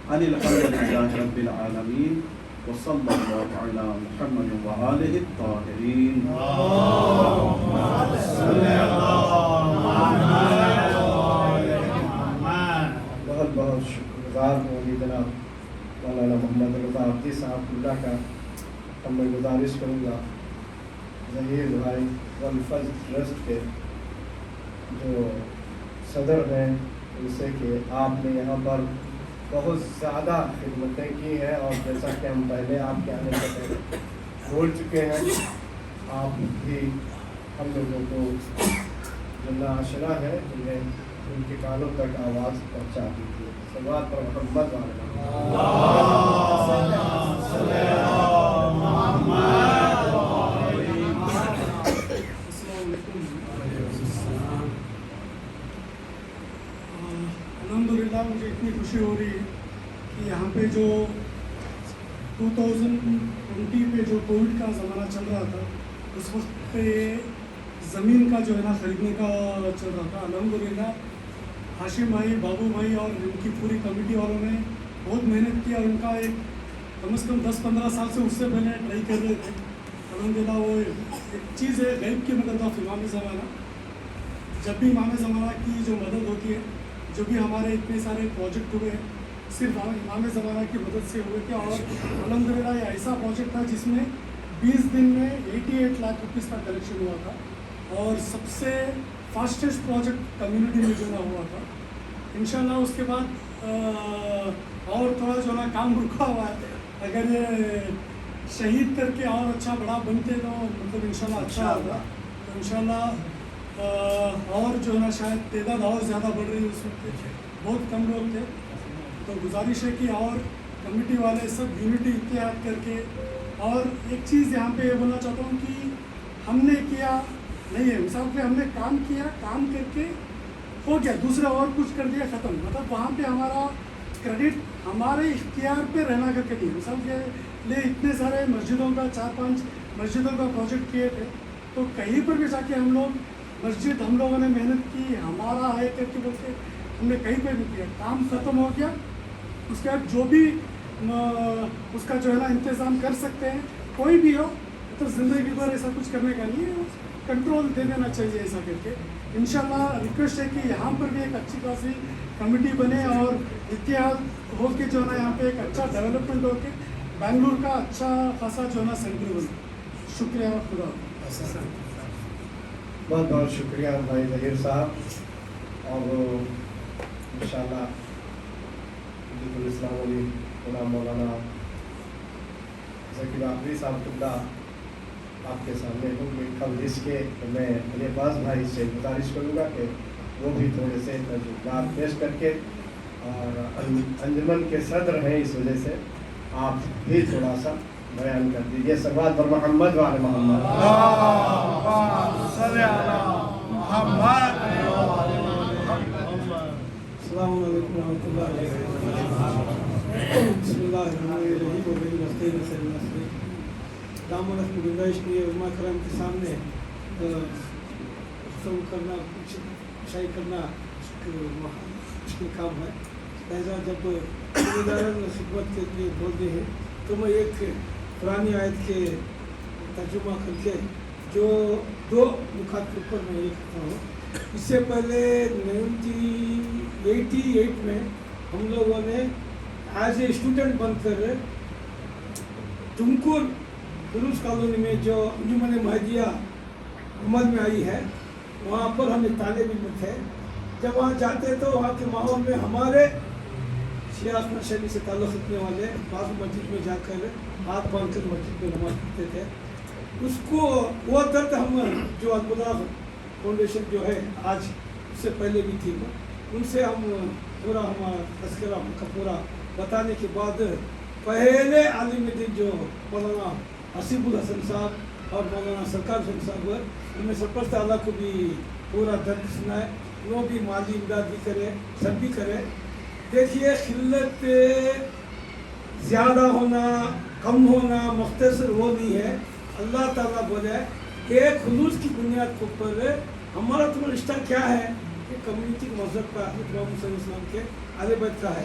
ان الحمد للہ رب العالمین. وصلی اللہ علی محمد وآلہ الطاہرین. بہت بہت شکر گزار ہوگی جناب مولانا محمد رضا عابدی صاحب اللہ کا. اب میں گزارش کروں گا ظہیر بھائی والفضل ٹرسٹ کے جو صدر ہیں ان سے کہ آپ نے یہاں پر بہت زیادہ خدمتیں کی ہیں اور جیسا کہ ہم پہلے آپ کے آنے سے پہلے بول چکے ہیں, آپ بھی ہم لوگوں کو جو ناآشنا ہے انہیں ان کے کانوں تک آواز پہنچا دیجیے. صلوات پر محمد الحمدللہ مجھے اتنی خوشی ہو رہی ہے کہ یہاں پہ جو 2020 پہ جو کووڈ کا زمانہ چل رہا تھا اس وقت پہ زمین کا جو ہے نا خریدنے کا چل رہا تھا. الحمدللہ ہاشم بھائی, بابو بھائی اور ان کی پوری کمیٹی والوں نے بہت محنت کی اور ان کا ایک کم از کم 10-15 سال سے اس سے پہلے ٹرائی کر رہے تھے. الحمدللہ وہ ایک چیز ہے غیب کی مدد آف امام زمانہ. جب بھی امام زمانہ کی جو مدد ہوتی ہے, جو بھی ہمارے اتنے سارے پروجیکٹ ہوئے ہیں صرف امام زمانہ کی مدد سے ہوئے تھے. اور الحمدللہ یہ ایسا پروجیکٹ تھا جس میں 20 دن میں 88 لاکھ روپیز کا کلیکشن ہوا تھا اور سب سے فاسٹسٹ پروجیکٹ کمیونٹی میں جو ہے ہوا تھا. انشاءاللہ اس کے بعد اور تھوڑا جو ہے کام رکا ہوا ہے. اگر یہ شہید کر کے اور اچھا بڑا بنتے تو مطلب انشاءاللہ اچھا ہوگا. تو انشاءاللہ اور جو ہے نا شاید تعداد اور زیادہ بڑھ رہی ہے. اس وقت بہت کم لوگ تھے. تو گزارش ہے کہ اور کمیٹی والے سب یونٹی اتحاد کر کے. اور ایک چیز یہاں پہ یہ بولنا چاہتا ہوں کہ ہم نے کیا نہیں ہے, مثال پہ ہم نے کام کیا, کام کر کے ہو گیا, دوسرا اور کچھ کر دیا, ختم. مطلب وہاں پہ ہمارا کریڈٹ ہمارے اختیار پہ رہنا کر کے نہیں. مثال کے لیے اتنے سارے مسجدوں کا 4-5 مسجدوں کا پروجیکٹ کیے تھے, تو کہیں پر بھی جا کے ہم لوگ مسجد ہم لوگوں نے محنت کی, ہمارا ہے کر کے بولتے ہم نے کہیں پہ نہیں کیا. کام ختم ہو گیا, اس کے بعد جو بھی اس کا جو ہے نا انتظام کر سکتے ہیں کوئی بھی ہو, تو زندگی بھر ایسا کچھ کرنے کا نہیں ہے, کنٹرول دے دینا چاہیے ایسا کر کے. انشاءاللہ ریکویسٹ ہے کہ یہاں پر بھی ایک اچھی خاصی کمیٹی بنے اور اتحاد ہو کے جو ہے نا یہاں پہ ایک اچھا ڈیولپمنٹ ہو کے بنگلور کا اچھا خاصا جو ہے نا سینٹر بنے. شکریہ. خدا بہت بہت شکریہ بھائی ظہیر صاحب. اور انشاءاللہ الاسلام علی غلام مولانا ذکیر عابدی صاحب اللہ آپ کے سامنے ہوں گے کل, جس کے میں میرے باز بھائی سے گزارش کروں گا کہ وہ بھی تھوڑے سے تجربات پیش کر کے, اور انجمن کے صدر ہیں اس وجہ سے آپ بھی تھوڑا سا بیان کر دیجیے. صلوات پر محمد وعلی محمد. السلام علیکم ورحمۃ اللہ وبرکاتہ. بسم اللہ الرحمن الرحیم. وبه نستعین على دامن کی گنجائش کی علماء کرام کے سامنے گفتگو کرنا, شائع کرنا مشکل کام ہے. لہذا جب ادارہ خدمت کے لیے بولتے ہیں تو میں ایک پرانی آیت کے ترجمہ کر کے جو 2 نکات کے اوپر میں یہ کرتا ہوں. اس سے پہلے 1988 میں ہم لوگوں نے ایز اے اسٹوڈنٹ بن کر تمکور دروس کالونی میں جو انجمن مہدیہ عمل میں آئی ہے, وہاں پر ہمیں طالب علم تھے. جب وہاں جاتے تو وہاں کے ماحول میں ہمارے شیعہ شریع سے تعلق رکھنے والے بعض مسجد میں جا کر ہاتھ باندھ کر مسجد میں نماز پڑھتے تھے. اس کو وہ درد ہم جو البلاغ فاؤنڈیشن جو ہے آج اس سے پہلے بھی تھی, ان سے ہم پورا ہمارا تذکرہ کا پورا بتانے کے بعد پہلے عالم دین جو مولانا حسیب الحسن صاحب اور مولانا سرکار حسین صاحب, انہیں سرپرست اعلیٰ کو بھی پورا درد سنائے. وہ بھی مالی امداد بھی کرے, سب بھی کرے. دیکھیے خلت زیادہ ہونا کم ہونا مختصر وہ نہیں ہے. اللہ تعالیٰ بولے ایک خلوص کی بنیاد کے اوپر ہمارا تمہیں رشتہ کیا ہے کہ کمیونٹی مذہب کا حضرت محمد صلی اللہ علیہ وسلم کے اہل بیت کا ہے.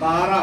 12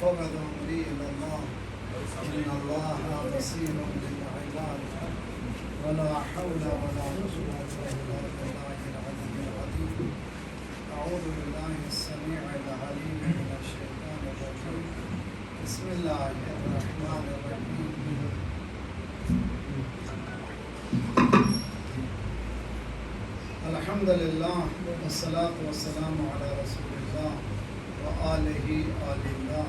فوض أمري إلى الله إن الله بصير بالعباد ولا حول ولا قوة إلا بالله العلي العظيم. أعوذ بالله السميع العليم من الشيطان الرجيم. بسم الله الرحمن الرحيم. الحمد لله والصلاة والسلام على رسول الله وآلہ آل اللہ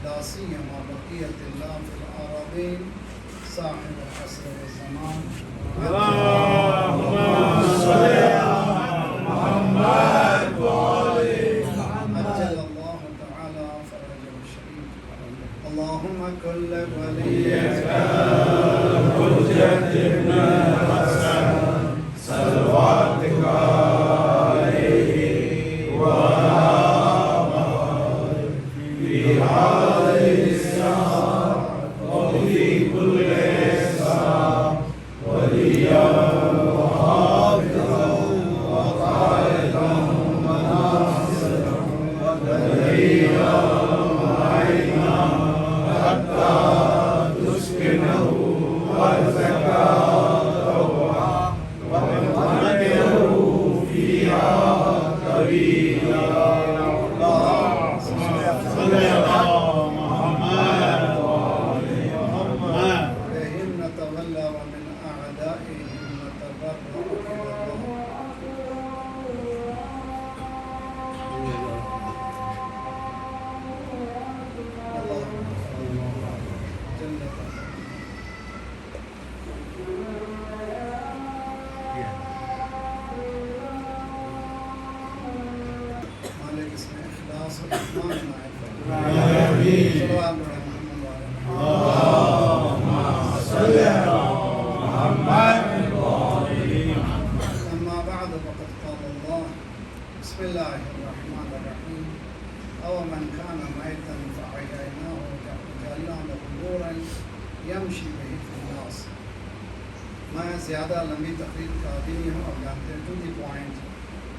لا سیما بقیت اللہ فی الارضین صاحب العصر والزمان عجل اللہ تعالی فرجہ الشریف اللہم کل ولیک بهم نتولى ومن أعدائهم نتبرأ إلى الله مالک اس میں اخلاص و اطمینان عنایت فرمائے صلوات بڑھائیں محمد وعلى أما بعد فقد قال الله بسم الله الرحمن الرحيم أو من كان ميتا فأحييناه وجعلنا له نورا يمشي به في الناس. میں زیادہ لمبی تقریر کا عادی نہیں ہوں اور جانتے ہیں ٹو دی پوائنٹ.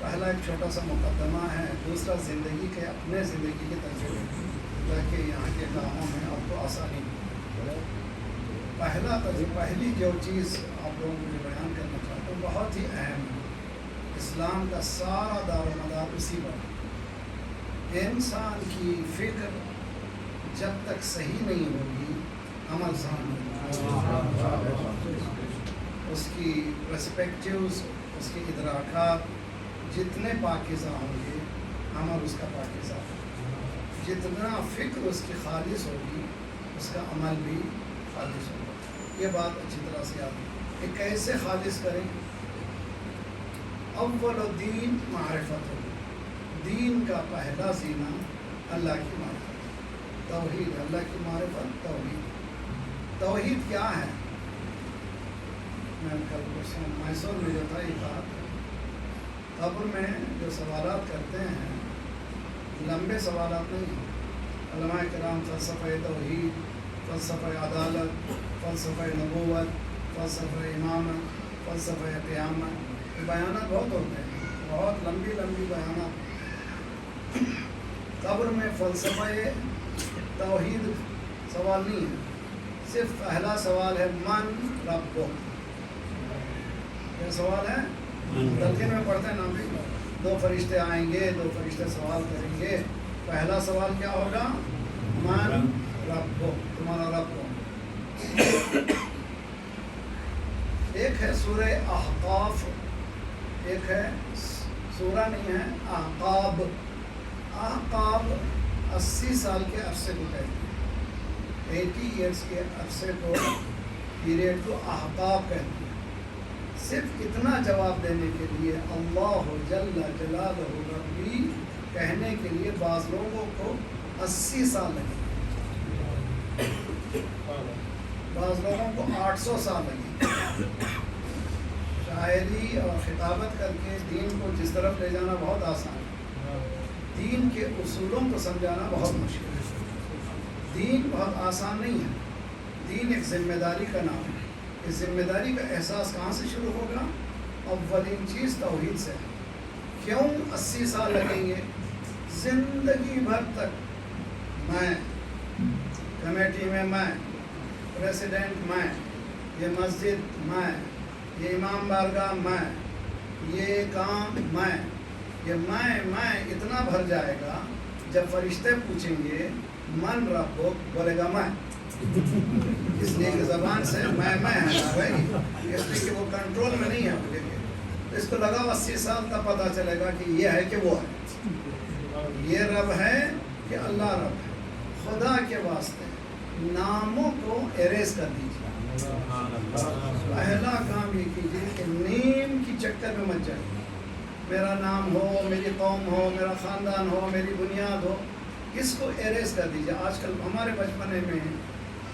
پہلا ایک چھوٹا سا مقدمہ ہے، دوسرا زندگی کے اپنے زندگی کے تجربے تاکہ یہاں کے کاموں میں آپ کو آسانی ہو. پہلی جو چیز آپ لوگوں کو بیان کرنا چاہتا ہوں بہت ہی اہم ہے. اسلام کا سارا دار و مدار اسی پر. انسان کی فکر جب تک صحیح نہیں ہوگی عمل صحیح نہیں ہوگا. اس کی پرسپیکٹیوز، اس کے ادراکات جتنے پاکیزہ ہوں گے عمل اس کا پاکیزہ ہوگا. جتنا فکر اس کی خالص ہوگی اس کا عمل بھی خالص ہوگا. یہ بات اچھی طرح سے یاد ہے کہ کیسے خالص کریں. اول الدین معرفت ہوگی. دین کا پہلا زینہ اللہ کی معرفت، توحید، اللہ کی معرفت، توحید. توحید کیا ہے؟ میں کل میسور میں جو تھا یہ بات قبر میں جو سوالات کرتے ہیں لمبے سوالات نہیں ہیں. علماء کرام فلسفہ توحید، فلسفہ عدالت، فلسفہ نبوت، فلسفہ امامت، فلسفہ قیامت، یہ بیانات بہت ہوتے ہیں، بہت لمبی لمبی بیانات. قبر میں فلسفہ توحید سوال نہیں ہے، صرف پہلا سوال ہے من ربک. یہ سوال ہے تلقین میں پڑھتے ہیں نا بھی. دو فرشتے آئیں گے، دو فرشتے سوال کریں گے. پہلا سوال کیا ہوگا؟ من ربک، تمہارا رب کون. ایک ہے سورہ احقاف، ایک ہے سورہ نہیں ہے احقاب. احقاب 80 سال کے عرصے کو کہتے ہیں، 80 ایئرس کے عرصے کو، پیریڈ کو احقاب کہتے ہیں. صرف اتنا جواب دینے کے لیے اللہ جل جلالہ ربی کہنے کے لیے بعض لوگوں کو 80 سال لگے، بعض لوگوں کو 800 سال لگے. شاعری اور خطابت کر کے دین کو جس طرف لے جانا بہت آسان ہے، دین کے اصولوں کو سمجھانا بہت مشکل ہے. دین بہت آسان نہیں ہے. دین ایک ذمہ داری کا نام ہے. اس ذمہ داری کا احساس کہاں سے شروع ہوگا؟ اولین چیز توحید سے. کیوں 80 سال لگیں گے؟ زندگی بھر تک میں کمیٹی میں، میں پریسیڈنٹ، میں یہ مسجد، میں یہ امام بارگاہ، میں یہ کام، میں اتنا بھر جائے گا جب فرشتے پوچھیں گے من ربک، بولے گا میں. اس لیے کہ زبان سے میں ہے نا بھائی، اس لیے کہ وہ کنٹرول میں نہیں ہے. بولے گے اس کو لگا 80 سال تب پتہ چلے گا کہ یہ ہے کہ وہ ہے. یہ رب ہے کہ اللہ رب ہے. خدا کے واسطے ناموں کو اریز کر دیجیے. پہلا کام یہ کیجیے کہ نیم کی چکر میں مت جائیے. میرا نام ہو، میری قوم ہو، میرا خاندان ہو، میری بنیاد ہو، اس کو اریز کر دیجیے. آج کل ہمارے بچپنے میں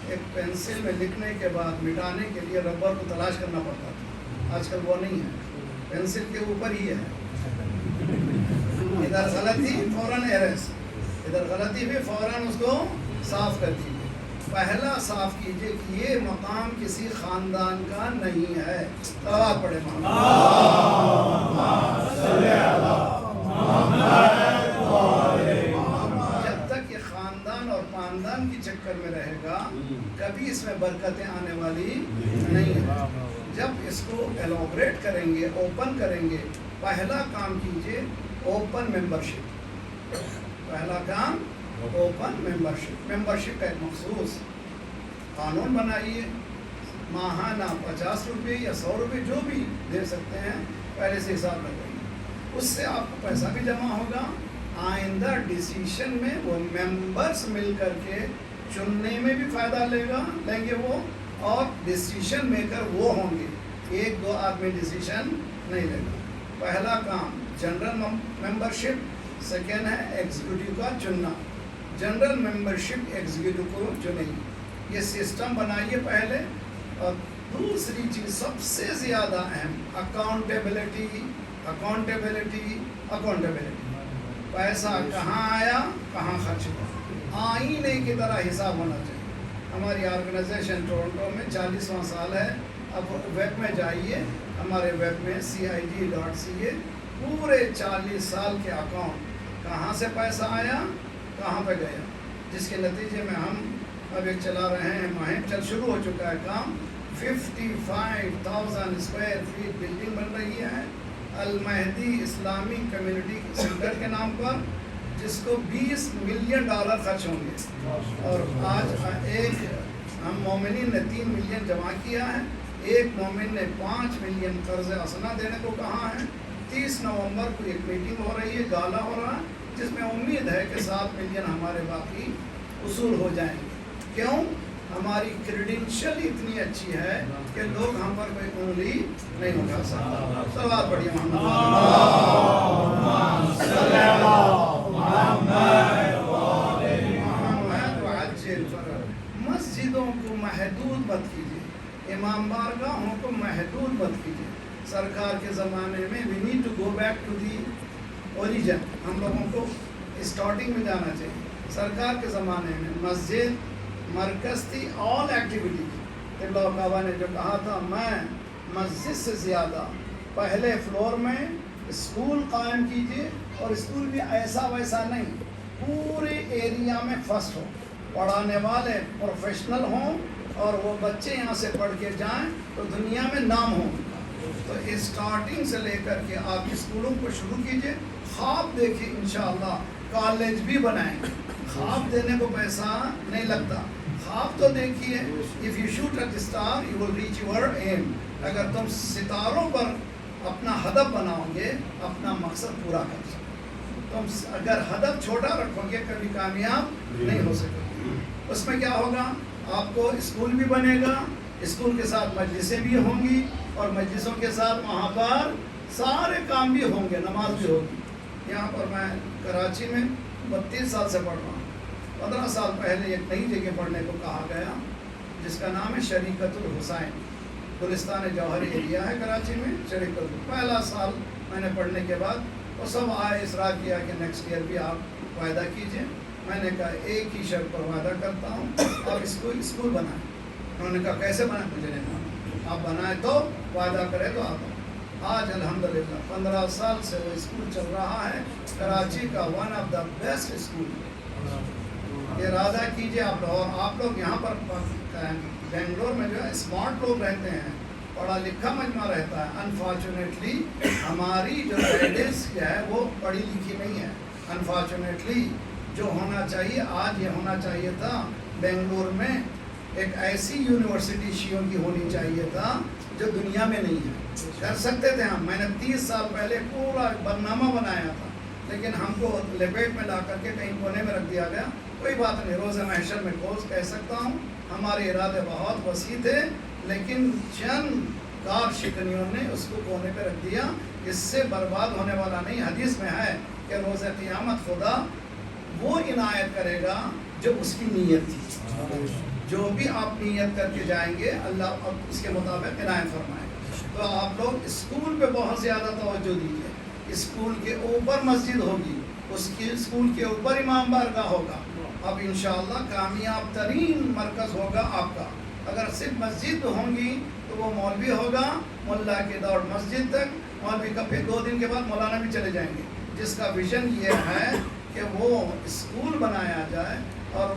ایک پینسل میں لکھنے کے بعد مٹانے کے لیے ربر کو تلاش کرنا پڑتا تھا. آج کل وہ نہیں ہے، پینسل کے اوپر ہی ہے. ادھر غلطی فوراً اریز، ادھر غلطی بھی فوراً اس کو صاف کر دیجیے. پہلا صاف کیجیے کہ یہ مقام کسی خاندان کا نہیں ہے. صلوات پڑھے جب تک یہ خاندان اور خاندان کی چکر میں رہے گا کبھی اس میں برکتیں آنے والی نہیں ہے. جب اس کو ایلوبریٹ کریں گے، اوپن کریں گے، پہلا کام کیجیے اوپن ممبرشپ. پہلا کام اوپن ممبرشپ. ممبرشپ کا ایک مخصوص قانون بنائیے. ماہانہ 50 روپے یا 100 روپے جو بھی دے سکتے ہیں پہلے سے حساب لگائیے. اس سے آپ کو پیسہ بھی جمع ہوگا. آئندہ ڈیسیشن میں وہ ممبرس مل کر کے چننے میں بھی فائدہ لیں گے وہ، اور ڈیسیشن میکر وہ ہوں گے. ایک دو آدمی ڈیسیشن نہیں لے گا. پہلا کام جنرل ممبرشپ. سیکنڈ ہے ایگزیکٹو کا چننا. جنرل ممبرشپ ایگزیکٹو کو چنیں. یہ سسٹم بنائیے پہلے. اور دوسری چیز سب سے زیادہ اہم، اکاؤنٹیبلٹی. Accountability accountability. پیسہ کہاں آیا، کہاں خرچ ہوا، آئینے کی طرح حساب ہونا چاہیے. ہماری آرگنائزیشن ٹورنٹو میں 40واں سال ہے. اب ویب میں جائیے، ہمارے ویب میں CIG.ca پورے 40 سال کے اکاؤنٹ، کہاں سے پیسہ آیا، کہاں پہ گیا، جس کے نتیجے میں ہم اب ایک چلا رہے ہیں. مہم شروع ہو چکا ہے کام. 55,000 اسکوائر فیٹ بلڈنگ بن رہی ہے المہدی اسلامی کمیونٹی سینٹر کے نام پر، جس کو $20 ملین خرچ ہوں گے. اور آج ایک ہم مومنین نے 3 ملین جمع کیا ہے. ایک مومن نے 5 ملین قرض حسنہ دینے کو کہا ہے. 30 نومبر کو ایک میٹنگ ہو رہی ہے، گالا ہو رہا ہے، جس میں امید ہے کہ 7 ملین ہمارے باقی وصول ہو جائیں گے. کیوں؟ ہماری کریڈینشل اتنی اچھی ہے کہ لوگ ہم پر کوئی انگلی نہیں اٹھا سکتا. صلوات پڑھیے مسجدوں کو محدود مت کیجیے، امام بارگاہوں کو محدود مت کیجیے. سرکار کے زمانے میں we need to go back to the origin. ہم لوگوں کو اسٹارٹنگ میں جانا چاہیے. سرکار کے زمانے میں مسجد مرکز تھی آل ایکٹیویٹی کی. قبلہ کعبہ نے جو کہا تھا میں مسجد سے زیادہ پہلے فلور میں اسکول قائم کیجیے، اور اسکول بھی ایسا ویسا نہیں، پورے ایریا میں فرسٹ ہو، پڑھانے والے پروفیشنل ہوں، اور وہ بچے یہاں سے پڑھ کے جائیں تو دنیا میں نام ہو. تو اسٹارٹنگ سے لے کر کے آپ اسکولوں کو شروع کیجیے. خواب دیکھیے، انشاءاللہ کالج بھی بنائیں. خواب دینے کو پیسہ نہیں لگتا. خواب تو دیکھیے. If you shoot at star you will reach your aim. اگر تم ستاروں پر اپنا ہدف بناؤ گے، اپنا مقصد پورا کر سکو. تم اگر ہدف چھوٹا رکھو گے کبھی کامیاب نہیں ہو سکو. اس میں کیا ہوگا؟ آپ کو اسکول بھی بنے گا، اسکول کے ساتھ مجلسیں بھی ہوں گی، اور مجلسوں کے ساتھ وہاں پر سارے کام بھی ہوں گے، نماز بھی ہوگی. یہاں پر میں کراچی میں 32 سال سے پڑھ رہا ہوں. 15 سال پہلے ایک نئی جگہ پڑھنے کو کہا گیا جس کا نام ہے شریعت الحسین. گلستان جوہری ایریا ہے کراچی میں. شریعت پہلا سال میں نے پڑھنے کے بعد وہ سب آئے، اصرار کیا کہ نیکسٹ ایئر بھی آپ وعدہ کیجئے. میں نے کہا ایک ہی شرط پر وعدہ کرتا ہوں، آپ اسکول بنائیں. انہوں نے کہا کیسے بنائیں؟ مجھے نہیں معلوم. آپ بنائیں تو وعدہ کریں تو آپ. آج الحمدللہ 15 سال سے وہ اسکول چل رہا ہے. کراچی کا one of the best school. ارادہ کیجئے آپ لوگ. اور آپ لوگ یہاں پر بنگلور میں جو ہے اسمارٹ لوگ رہتے ہیں، پڑھا لکھا مجمع رہتا ہے. انفارچونیٹلی ہماری جو لیڈیز ہے وہ پڑھی لکھی نہیں ہے. انفارچونیٹلی جو ہونا چاہیے آج یہ ہونا چاہیے تھا بنگلور میں ایک ایسی یونیورسٹی شیعوں کی ہونی چاہیے تھا جو دنیا میں نہیں ہے. کر سکتے تھے ہم. میں نے 30 سال پہلے پورا برنامہ بنایا تھا. لیکن ہم کو لپیٹ میں لا کر کے کہیں کونے میں رکھ دیا گیا. کوئی بات نہیں, روز محشر میں کوز کہہ سکتا ہوں ہمارے ارادے بہت وسیع تھے, لیکن چند کار شکنیوں نے اس کو کونے پہ رکھ دیا. اس سے برباد ہونے والا نہیں. حدیث میں ہے کہ روز قیامت خدا وہ عنایت کرے گا جو اس کی نیت تھی. جو بھی آپ نیت کر کے جائیں گے اللہ اب اس کے مطابق عنایت فرمائے گا. تو آپ لوگ اسکول پہ بہت زیادہ توجہ دیجیے. اسکول کے اوپر مسجد ہوگی, اس کی اسکول کے اوپر امام بارگاہ ہوگا. اب انشاءاللہ کامیاب ترین مرکز ہوگا آپ کا. اگر صرف مسجد ہوں گی تو وہ مولوی ہوگا, ملا کی دوڑ مسجد تک, مولوی کا پھر 2 دن کے بعد مولانا بھی چلے جائیں گے. جس کا ویژن یہ ہے کہ وہ اسکول بنایا جائے اور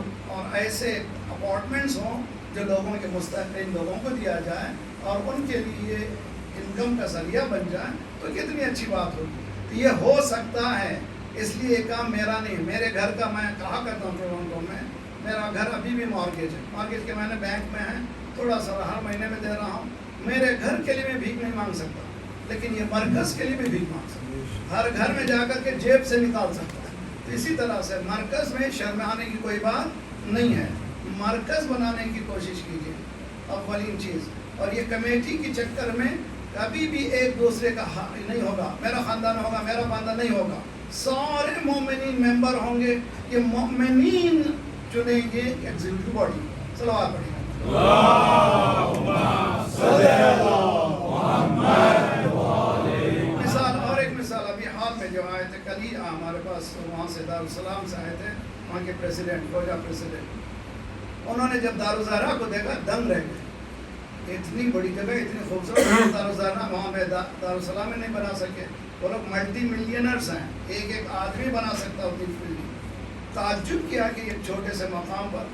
ایسے اپارٹمنٹس ہوں جو لوگوں کے مستحقین لوگوں کو دیا جائے اور ان کے لیے انکم کا ذریعہ بن جائے, تو کتنی اچھی بات ہوگی. تو یہ ہو سکتا ہے. اس لیے یہ کام میرا نہیں, میرے گھر کا. میں کہا کرتا ہوں ٹورنٹو میں میرا گھر ابھی بھی مارگیج ہے. مارگیج کے میں نے بینک میں ہے, تھوڑا سا ہر مہینے میں دے رہا ہوں. میرے گھر کے لیے میں بھیک نہیں مانگ سکتا, لیکن یہ مرکز کے لیے بھی بھیک مانگ سکتا ہوں. ہر گھر میں جا کر کے جیب سے نکال سکتا ہے. تو اسی طرح سے مرکز میں شرمانے کی کوئی بات نہیں ہے. مرکز بنانے کی کوشش کیجیے اولین چیز. اور یہ کمیٹی کے چکر میں کبھی بھی ایک دوسرے کا نہیں ہوگا, میرا خاندان ہوگا, میرا خاندان نہیں ہوگا. سارے مومنین ممبر ہوں گے. یہ مومنین چنیں گے ایگزیکٹو باڈی. صلوات پڑھیں. مثال اور ایک مثال ابھی حال میں جو آئے تھے کل ہی ہمارے پاس, وہاں سے دارالسلام سے آئے تھے, وہاں کے پریزیڈنٹ فوجا پریزیڈنٹ. انہوں نے جب دارالزہرا کو دیکھا دنگ رہ گئے. اتنی بڑی جگہ, اتنی خوبصورت دارالزہرا وہاں پہ دارالسلام میں نہیں بنا سکے. وہ لوگ ملٹی ملینرز ہیں, ایک آدمی بنا سکتا اتنی فلڈ. تعجب کیا کہ یہ چھوٹے سے مقام پر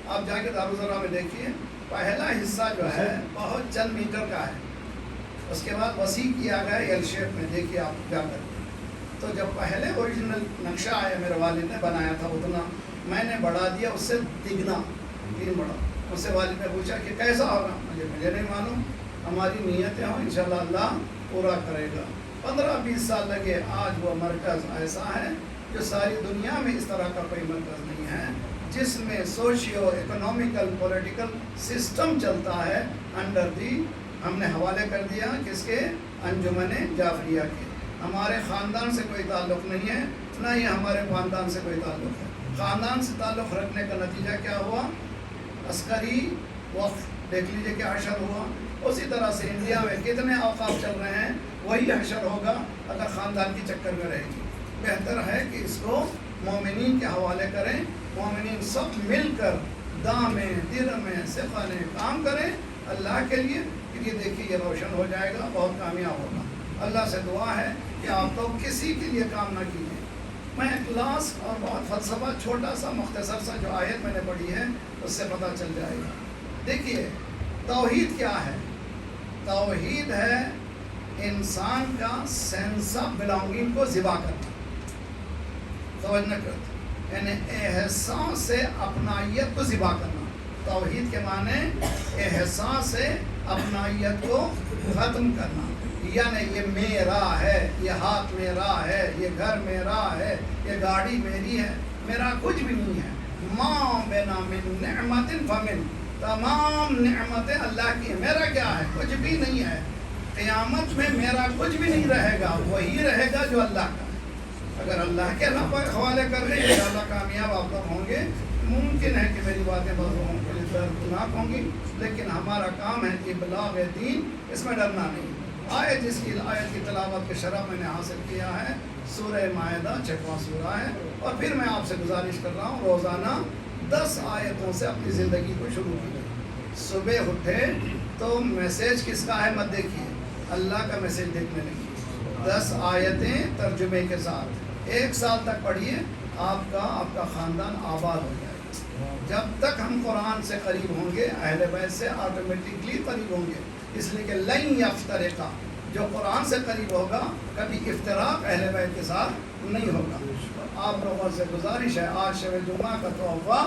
آپ جا کے دارالزہرا میں دیکھیے, پہلا حصہ جو ہے بہت چند میٹر کا ہے, اس کے بعد وسیع کیا گیا ایل شیپ میں. دیکھیے آپ جا کر. تو جب پہلے اوریجنل نقشہ آیا میرے والد نے بنایا تھا اتنا, میں نے بڑھا دیا اس سے تگنا 3 بڑا. اس سے والد نے پوچھا کہ کیسا ہوگا. مجھے نہیں معلوم, ہماری نیتیں ہوں انشاءاللہ اللہ پورا کرے گا. 15-20 سال لگے. آج وہ مرکز ایسا ہے جو ساری دنیا میں اس طرح کا کوئی مرکز نہیں ہے جس میں سوشیو اکنامیکل پولیٹیکل سسٹم چلتا ہے انڈر دی. ہم نے حوالے کر دیا کس کے, انجمن جعفریہ کے. ہمارے خاندان سے کوئی تعلق نہیں ہے, نہ ہی ہمارے خاندان سے کوئی تعلق ہے. خاندان سے تعلق رکھنے کا نتیجہ کیا ہوا, عسکری وقف دیکھ لیجیے کیا حشر ہوا. اسی طرح سے انڈیا میں کتنے اوقاف چل رہے ہیں, وہی حشر ہوگا اگر خاندان کی چکر میں رہے گی. بہتر ہے کہ اس کو مومنین کے حوالے کریں. مومنین سب مل کر دام میں, دل میں, صفا میں کام کریں اللہ کے لیے. کیونکہ دیکھیے یہ روشن ہو جائے گا, بہت کامیاب ہوگا. اللہ سے دعا ہے کہ آپ لوگ کسی کے لیے کام نہ کیجیے. میں کلاس اور بہت فلسفہ چھوٹا سا مختصر سا جو آیت میں نے پڑھی ہے اس سے پتہ چل جائے گا. دیکھیے توحید کیا ہے. توحید ہے انسان کا سینس آف بلانگنگ کو ذبح کرنا. توجہ نہ کرتے, یعنی احساس سے اپنائیت کو ذبح کرنا. توحید کے معنی احساس سے اپنائیت کو ختم کرنا. یعنی یہ میرا ہے, یہ ہاتھ میرا ہے, یہ گھر میرا ہے, یہ گاڑی میری ہے, میرا کچھ بھی نہیں ہے. ما بنا من نعمت فمن, تمام نعمتیں اللہ کی ہیں, میرا کیا ہے, کچھ بھی نہیں ہے. قیامت میں میرا کچھ بھی نہیں رہے گا, وہی رہے گا جو اللہ کا ہے. اگر اللہ کے حوالے کر لیں انشاءاللہ کامیاب آپ لوگ ہوں گے. ممکن ہے کہ میری باتیں بعض لوگوں کے لیے دردناک ہوں گی, لیکن ہمارا کام ہے ابلاغ دین, اس میں ڈرنا نہیں. آیت جس کی آیت کی تلاوت کے شرف میں نے حاصل کیا ہے سورہ مائدہ 6واں سورہ ہے. اور پھر میں آپ سے گزارش کر رہا ہوں روزانہ 10 آیتوں سے اپنی زندگی کو شروع کیجیے. صبح اٹھے تو میسیج کس کا ہے مت دیکھیے, اللہ کا میسیج دیکھنے لگیے. 10 آیتیں ترجمے کے ساتھ 1 سال تک پڑھیے, آپ کا خاندان آباد ہو جائے گا. جب تک ہم قرآن سے قریب ہوں گے اہل بیت سے آٹومیٹکلی قریب ہوں گے. اس لیے کہ لن یفترقا, جو قرآن سے قریب ہوگا کبھی افتراق اہل بیت کے ساتھ نہیں ہوگا. آپ لوگوں سے گزارش ہے, آج شب جمعہ کا تحفہ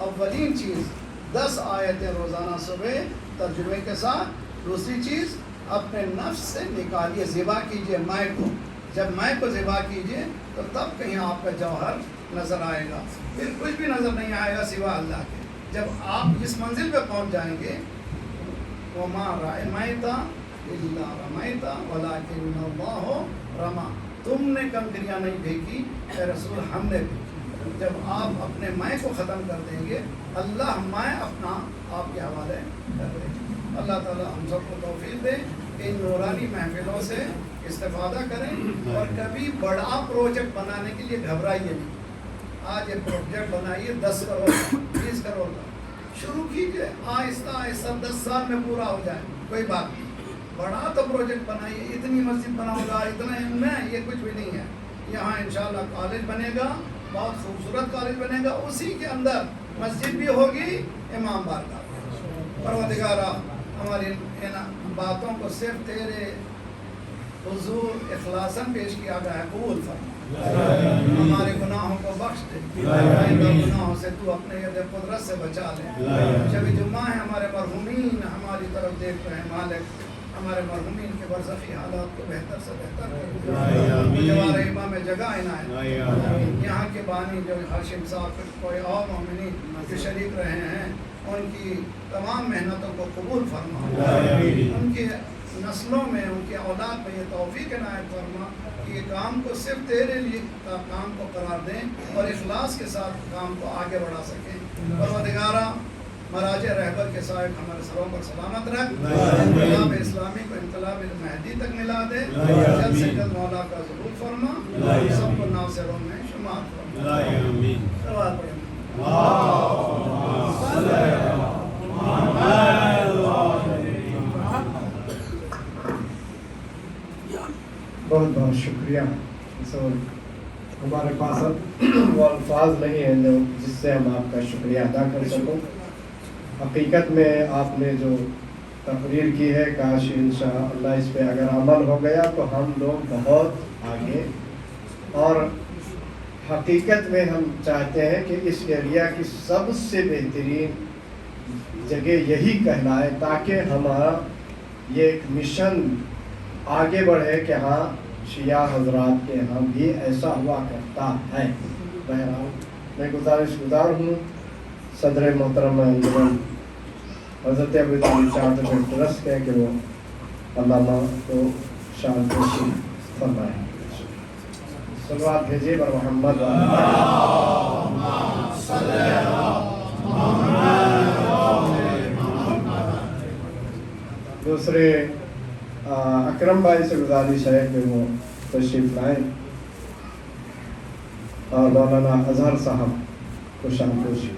اولین چیز 10 آیتیں روزانہ صبح ترجمے کے ساتھ. دوسری چیز اپنے نفس سے نکالیے, ذبح کیجیے مائنڈ کو. جب میں کو ذبح کیجیے تو تب کہیں آپ کا جوہر نظر آئے گا، پھر کچھ بھی نظر نہیں آئے گا سوا اللہ کے۔ جب آپ اس منزل پہ پہنچ جائیں گے وَمَا رَمَيْتَ إِلَّا رَمَيْتَ وَلَكِنَّ اللَّهُ رَمَى، تم نے کنکریاں نہیں پھینکی اے رسول، ہم نے پھینکی۔ جب آپ اپنے میں کو ختم کر دیں گے، اللہ میں اپنا آپ کے حوالے کر دیں گے۔ اللہ تعالیٰ ہم سب کو توفیق دے کہ ان نورانی محفلوں سے استفادہ کریں، اور کبھی بڑا پروجیکٹ بنانے کے لیے گھبرائیے نہیں۔ آج یہ پروجیکٹ بنائیے 10 کروڑ کا، 20 کروڑ کا، شروع کیجیے آہستہ آہستہ، 10 سال میں پورا ہو جائے، کوئی بات نہیں۔ بڑا تو پروجیکٹ بنائیے، اتنی مسجد بناؤں گا، اتنا میں، یہ کچھ بھی نہیں ہے۔ یہاں انشاءاللہ کالج بنے گا، بہت خوبصورت کالج بنے گا، اسی کے اندر مسجد بھی ہوگی، امام بارگاہ۔ پروردگارا ہماری ان باتوں کو صرف تیرے حضور اخلاصاً پیش کیا گیا ہے، قبول فرما۔ ہمارے گناہوں کو بخش دے، آئندہ گناہوں سے تو اپنے ید قدرت سے بچا لے۔ شب جمعہ ہے، ہمارے مرحومین ہماری طرف دیکھ رہے ہیں، مالک ہمارے مرحومین کے برزخی حالات کو بہتر سے بہتر کر، جوار امام جگہ عنایت، یہاں کے بانی جو ہاشم صاحب کوئی اور مومنین جو شریک رہے ہیں، ان کی تمام محنتوں کو قبول فرما، ان کی نسلوں میں، ان کی اولاد میں یہ توفیق عنایت فرما کہ یہ کام کو صرف تیرے لیے کام کو قرار دیں اور اخلاص کے ساتھ کام کو آگے بڑھا سکیں۔ پروردگارا مراجع رہبر کے صاحب ہمارے سروں پر سلامت رکھ، انقلاب اسلامی کو انقلاب مہدی تک ملا دے، جلد سے جلد مولا کا ظہور فرما، سب کو ناصروں میں شمار فرما۔ سوال پڑھیں۔ بہت بہت شکریہ۔ ہمارے پاس وہ الفاظ نہیں ہیں جس سے ہم آپ کا شکریہ ادا کر سکوں۔ حقیقت میں آپ نے جو تقریر کی ہے، کاش انشاءاللہ اس پہ اگر عمل ہو گیا تو ہم لوگ بہت آگے، اور حقیقت میں ہم چاہتے ہیں کہ اس ایریا کی سب سے بہترین جگہ یہی کہلائے، تاکہ ہمارا یہ ایک مشن آگے بڑھے کہ ہاں شیعہ حضرات کے ہاں بھی ایسا ہوا کرتا ہے۔ بہرحال میں گزارش گزار ہوں صدر محترم انجمن حضرت ابو طالب چارٹر ٹرسٹ ہے کہ وہ علامہ کو شان پوشی فرمائیں۔ صلوات بھیجیے بر محمد۔ دوسرے اکرم بھائی سے گزارش ہے کہ وہ تشریف لائیں اور مولانا اظہر صاحب کو شان پوشی۔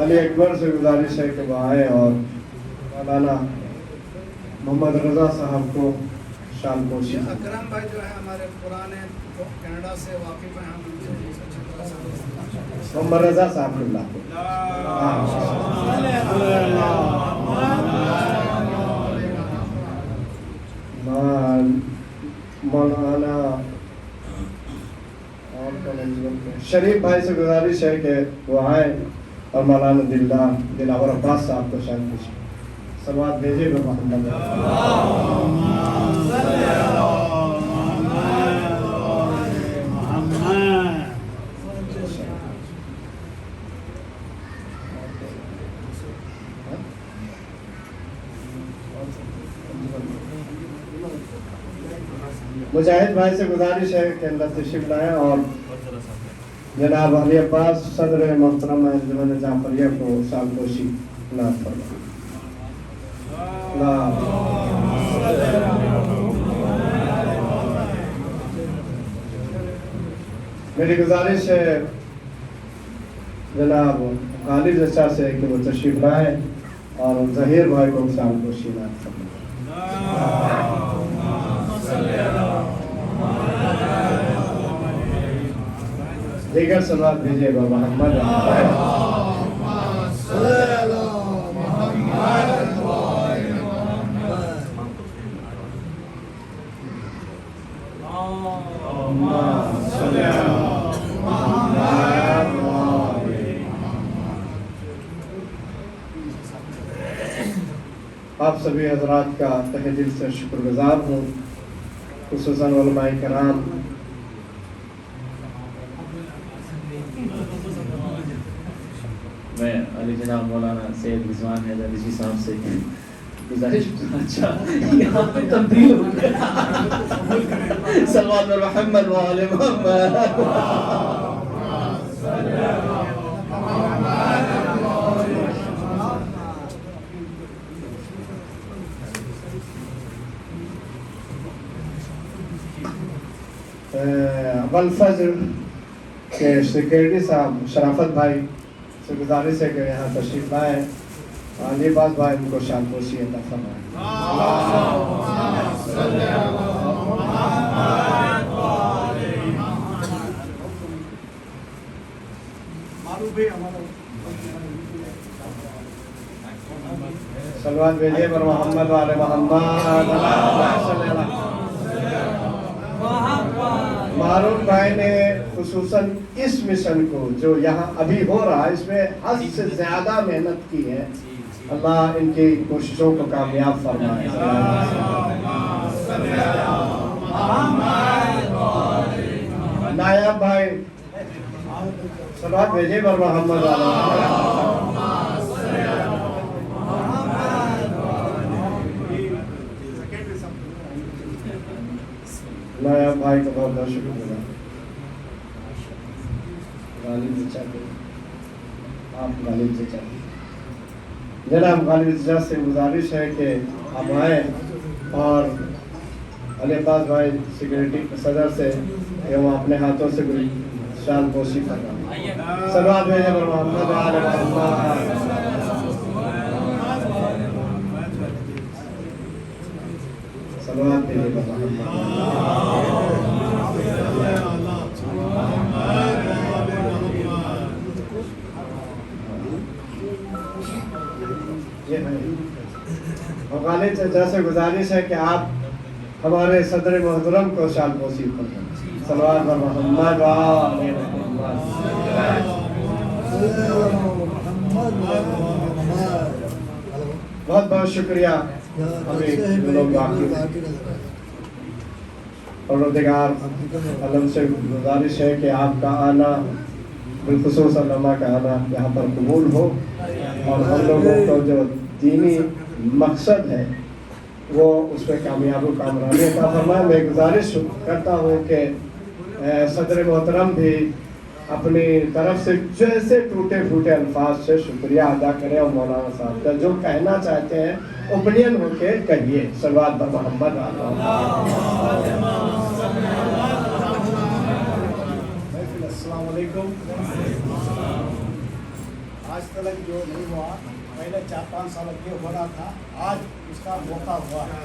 علی اکبر سے گزارش ہے کہ وہ آئے اور مولانا محمد رضا صاحب کو شان پوشی۔ اکرم بھائی جو ہے ہمارے پرانے کینیڈا سے واقف ہیں، ہم محمد رضا صاحب اللہ کو مولانا شریف بھائی سے گزارش ہے کہ وہ آئیں اور مولانا دلاور عباس صاحب کو شان پوشی۔ صلوات بھیجے گا محمد۔ مجاہد بھائی سے گزارش ہے کہ اللہ تشریف لائیں اور جناب علی عباس صدر محترم انجمن جعفریہ کو شان پوشی عنایت فرمائیں۔ میری گزارش ہے جناب خالد چچا سے کہ وہ تشریف لائیں اور ظہیر بھائی کو شان پوشی عنایت فرمائیں۔ دیگر صلوات بھیجیے گا محمد۔ آپ سبھی حضرات کا تہ دل سے شکر گزار ہوں، خصوصاً علماء کرام، میں علی جناب مولانا سید رضوان حیدر رضوی صاحب سے گزارش اچھا یہاں پہ تبدیل ہو گیا صلوات محمد و آل محمد. والفجر کے سیکرٹری صاحب شرافت بھائی سے گزارش ہے کہ یہاں تشریف لائیں. علی باز بھائی ان کو شادپوشی عطا فرمائیں. صلوات بھیجیے پر محمد والے محمد. معروف بھائی نے خصوصاً اس مشن کو جو یہاں ابھی ہو رہا ہے اس میں حد سے زیادہ محنت کی ہے. اللہ ان کی کوششوں کو کامیاب فرمائے. نایاب بھائی صلوات بھیجیے پر محمد والے نایاب بھائی کا بہت بہت شکر گزار. غالب چچا کو آپ غالب چچا جناب غالب چچا سے گزارش ہے کہ آپ آئیں اور علی عباس بھائی سیکورٹی صدر سے کہ وہ اپنے ہاتھوں سے شال پوشی فرمائیں. صلوات بھیجیں پر محمد وآل محمد. صلوات بھیجیں پر محمد. اور غالب چچا سے گزارش ہے کہ آپ ہمارے صدر محترم کو شال پوشی فرمائیں. صلوات پر محمد وآل محمد. بہت بہت شکریہ. ابھی لوگ باقی پروردگار عالم سے گزارش ہے کہ آپ کا آنا بالخصوص علماء کا آنا یہاں پر قبول ہو اور ہم لوگوں کو جو دینی مقصد ہے وہ اس پہ کامیاب و کامرانی عطا فرمائے. میں گزارش کرتا ہوں کہ صدر محترم بھی اپنی طرف سے جیسے ٹوٹے پھوٹے الفاظ سے شکریہ ادا کریں اور مولانا صاحب کا جو کہنا چاہتے ہیں اوپینین ہو کے کہیے. صلوات پر محمد. السلام علیکم. آج تک جو نہیں ہوا پہلے 4-5 سال یہ ہو رہا تھا، آج اس کا موقع ہوا ہے.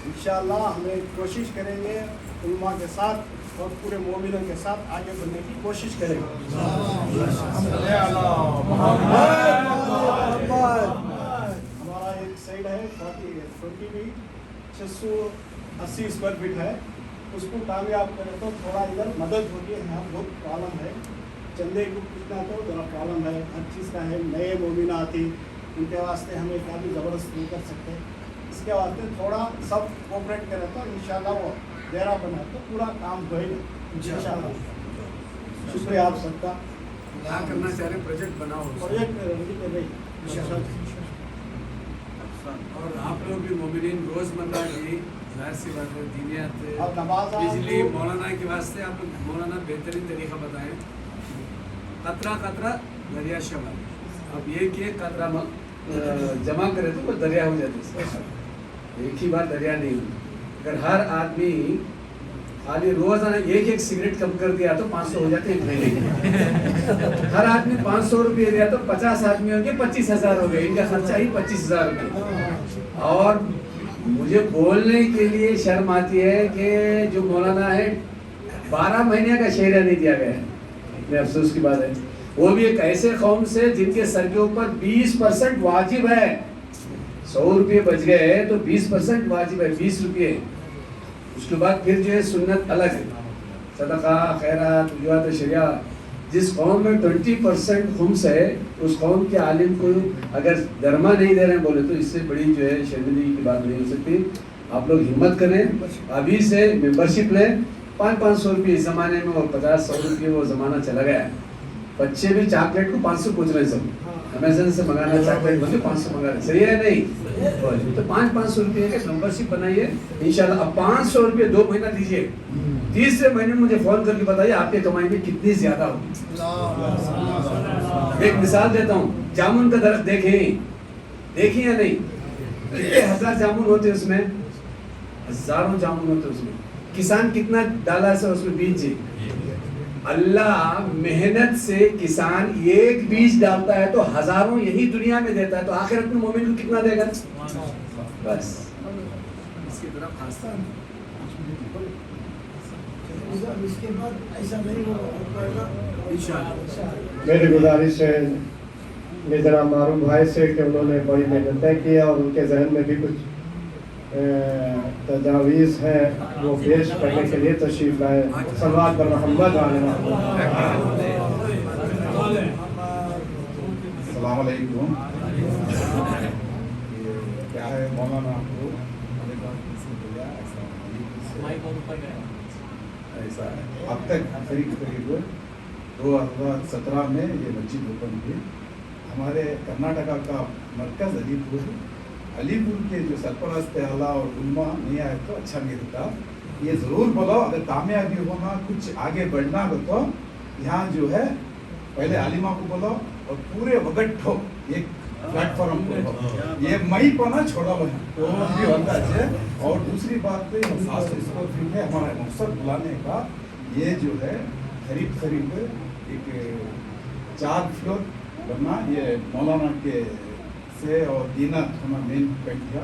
انشاءاللہ ہمیں کوشش کریں گے علماء کے ساتھ اور پورے مومنوں کے ساتھ آگے بڑھنے کی کوشش کریں گے. ہمارا ایک سائڈ ہے 20 بھی 680 اسکوائر فٹ ہے، اس کو کامیاب کریں تو تھوڑا ادھر مدد ہوگی. یہاں بہت پرابلم ہے، چندے کو کتنا تو ذرا پرابلم ہے، ہر چیز کا ہے. نئے مومنات آتی ان کے واسطے ہمیں کافی زبردست نہیں کر سکتے. اس کے واسطے تھوڑا سب کوپریٹ کریں تو انشاءاللہ وہ ڈیرا بنا تو پورا کام ہوئے گا انشاءاللہ. شکریہ آپ سب کا. کیا کرنا چاہ رہے پروجیکٹ بناؤ پروجیکٹ ریڈی کر رہی. اور آپ لوگ بھی مومنین روزمرہ کی ظاہر سی بات ہے دینیات اور نماز بجلی مولانا کے واسطے آپ لوگ مولانا بہترین طریقہ بتائیں. قطرہ قطرہ دریا شمال. اب یہ کہ قطرہ جمع کرے تو وہ دریا ہو جاتے. ایک ہی بار دریا نہیں. اگر ہر آدمی خالی روزانہ ایک سگریٹ کم کر دیا تو 500 ہو جاتے ہیں مہینے کے. ہر آدمی 500 روپئے دیا تو 50 آدمی ہوں گے 25,000 ہو گئے. ان کا خرچہ ہی 25,000 روپئے. اور مجھے بولنے کے لیے شرم آتی ہے کہ جو مولانا ہے 12 مہینے کا شہریہ نہیں دیا گیا ہے. اتنے افسوس کی بات ہے. وہ بھی ایک ایسے قوم سے جن کے سر کے اوپر 20% واجب ہے. 100 روپئے بچ گئے تو 20% واجب ہے 20 روپئے. اس کے بعد پھر جو ہے سنت الگ ہے. صدقہ خیرات وجوہات شریعہ جس قوم میں 20% خمس ہے اس قوم کے عالم کو اگر درما نہیں دے رہے ہیں بولے تو اس سے بڑی جو ہے شرمندگی کی بات نہیں ہو سکتی. آپ لوگ ہمت کریں, ابھی سے ممبرشپ لیں. 500 روپئے اس زمانے میں اور 50-100 روپئے وہ زمانہ چلا گیا ہے. بچے بھی چاکلیٹ کو 500 پوچھ رہے ہیں, سب امیزون سے منگانا چاکلیٹ بولے 500 منگا رہے ہیں. صحیح ہے نہیں؟ تو 500 روپئے کا ممبرشپ بنائیے انشاءاللہ. اب 500 روپئے 2 مہینہ دیجیے, تیسرے مہینے مجھے فون کر کے بتائیے آپ کی کمائی میں کتنی زیادہ ہوگی. ایک مثال دیتا ہوں, جامن کا درخت دیکھیں یا نہیں؟ کتنے ہزار جامن ہوتے اس میں, ہزاروں جامن ہوتے اس میں. کسان کتنا ڈالا ہے اس میں بیج جی. اللہ محنت سے کسان ایک بیج ڈالتا ہے تو ہزاروں یہی دنیا میں دیتا ہے, تو آخرت میں مومن کو کتنا دے گا؟ بس اس کی طرف خاصا اس کے بعد ایسا نہیں ہوگا. میری گزارش ہے جناب معروف بھائی سے کہ انہوں نے بڑی محنتیں کی اور ان کے ذہن میں بھی کچھ تجاویز ہیں وہ پیش کرنے کے لیے تشریف لائے. صلوات پر محمد علیہ. السلام علیکم. کیا ہے مولانا آپ کو ایسا ہے, اب تک قریب 2017 میں یہ مسجد اوپن ہوئی. ہمارے کرناٹکا کا مرکز علی پور کے جو سرپرست اعلیٰ اور علماء نہیں آئے تو اچھا نہیں ہوتا. یہ ضرور بولو اگر کامیابی ہونا کچھ آگے بڑھنا ہو تو یہاں جو ہے پہلے عالمہ کو بولو اور پورے وقت ہو ایک پلیٹ فارم کو یہ مئی پنا چھوڑا ہوا تو بھی ہوتا ہے. اور دوسری بات خاص اس کو پھر ہے ہمارا مقصد بلانے کا, یہ جو ہے قریب ایک 4 فلور بننا, یہ مولانا کے سے اور دینت ہونا مین پوائنٹ تھا.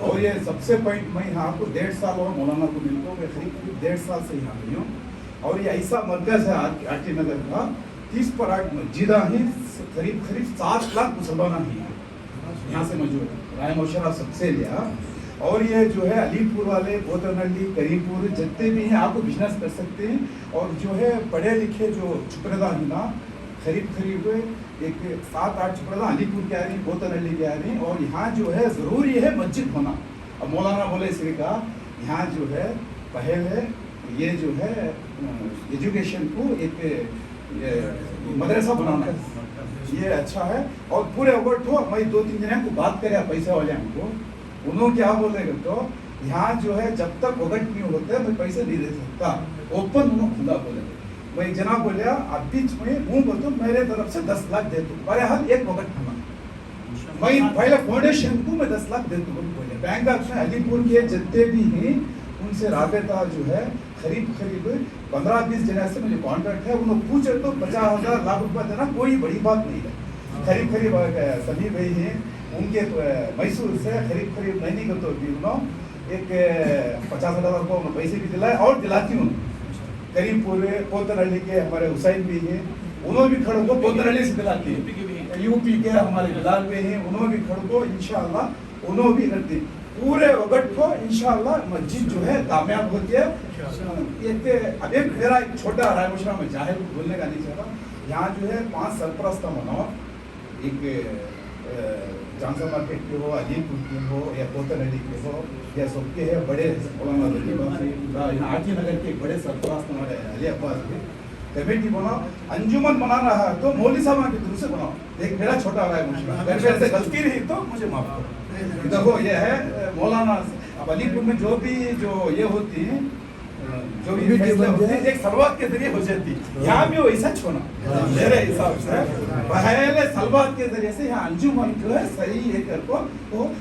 اور یہ سب سے پوائنٹ میں یہاں کو 1.5 سال ہوا مولانا کو ملتا ہوں, میں قریب 1.5 سال سے یہاں نہیں ہوں. اور یہ ایسا مرکز ہے آر ٹی نگر کا 30 مسجدیں ہیں, قریب 7 لاکھ مسلمان ہی ہیں یہاں سے موجود. رائے مشورہ سب سے لیا. اور یہ جو ہے علی پور والے بوتنڈی کریم پور جتنے بھی ہیں آپ کو بزنس کر سکتے ہیں. اور جو ہے پڑھے لکھے جو چپردہ ہیں نا قریب ایک 7-8 چپردہ علی پور کے آ رہی ہیں, بوتنڈی کے آ رہی ہیں. اور یہاں جو ہے ضروری ہے مسجد ہونا. اب مولانا بولے اس نے کہا یہاں جو ہے پہل ہے یہ جو ہے ایجوکیشن کو ایک مدرسہ بنانا ہے, یہ اچھا ہے. اور پورے اوورٹ ہو میں 2-3 جنوں کو بات کرے پیسے والے ہم کو, انہوں کیا بولے گا تو یہاں جو ہے جب تک وقت نہیں ہوتا میں پیسے نہیں دے سکتا, اوپن انہوں کھلا بولے. میں جناب بولیا اب بیچ میں منہ بولتا میرے طرف سے 10 لاکھ دے دوں, بہرحال ایک وقت ہونا میں پہلے فاؤنڈیشن کو میں 10 لاکھ دے دوں بولے. بینک آف علی پور کے جتنے بھی ہیں ان سے رابطہ جو ہے قریب 15-20 جنوں سے مجھے کانٹیکٹ ہے. انہوں پوچھے تو 50,000 لاکھ روپیہ دینا کوئی بڑی بات نہیں ہے. قریب سبھی بھائی ہیں ان کے میسور سے قریب نہیں کرتے بھی انہوں ایک 50,000 کو پیسے بھی دلائے اور دلاتی ہوں. قریب پورے پوتنہلّی کے ہمارے حسین بھی ہیں, انہوں بھی کھڑوں کو پوتنہلّی سے دلاتی ہیں. یو پی کے ہمارے بلال بھی ہیں, انہوں بھی کھڑوں کو انشاءاللہ انہوں بھی کرتے. پورے وقت کو انشاءاللہ مسجد جو ہے کامیاب ہوتی ہے. اب ایک میرا ایک چھوٹا رائے مشورہ میں ظاہر بولنے کا نہیں چاہتا. یہاں جو ہے 5 سرپرست بناؤ, ایک جانسا مارکیٹ کے ہو, علی پور کے ہو یا پوتنہلّی کے ہو یا سب کے ہے بڑے مولانا آر ٹی نگر کے بڑے سرپرست ہمارے علی عباس کے کمیٹی بناؤ. انجمن بنا رہا ہے تو مولوی صاحب کے طرف سے بناؤ. ایک میرا چھوٹا رائے مشورہ, اگر میرے سے غلطی رہی تو مجھے معاف کرو. دیکھو یہ ہے مولانا اب علی پور میں جو بھی جو یہ ہوتی ہے جو بھی فیصلے ہوتے ہیں ایک سلوات کے ذریعے ہو جاتی. یہاں بھی وہ ایسا چھونا میرے حساب سے پہلے سلوات کے ذریعے سے یہاں انجمن جو ہے صحیح ہے کر کو.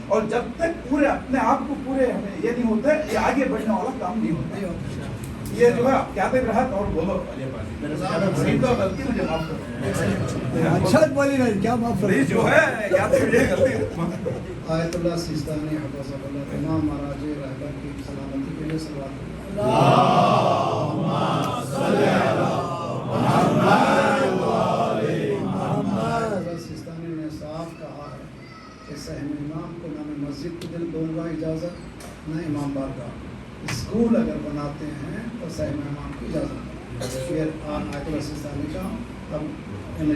اور جب تک پورے اپنے آپ کو پورے ہمیں یہ نہیں ہوتا ہے یہ آگے بڑھنے والا کام نہیں ہوتا. یہ جو ہے کیا دیکھ رہا اور بولو صحیح تو غلطی مجھے معاف کرو. اچھا بولی نا کیا معاف کرو جو ہے کیا دیکھ یہ غلطی. آیت اللہ سیستانی حفظہ اللہ تمام مراجع رہبر کی سلامتی کے لیے صلوات. سیستانی نے صاف کہا ہے کہ صحن امام کو نہ میں مسجد کو دل دوں گا اجازت نہ امام بارگاہ. اسکول اگر بناتے ہیں تو صحن امام کی اجازت. پھر آیت اللہ سیستانی کا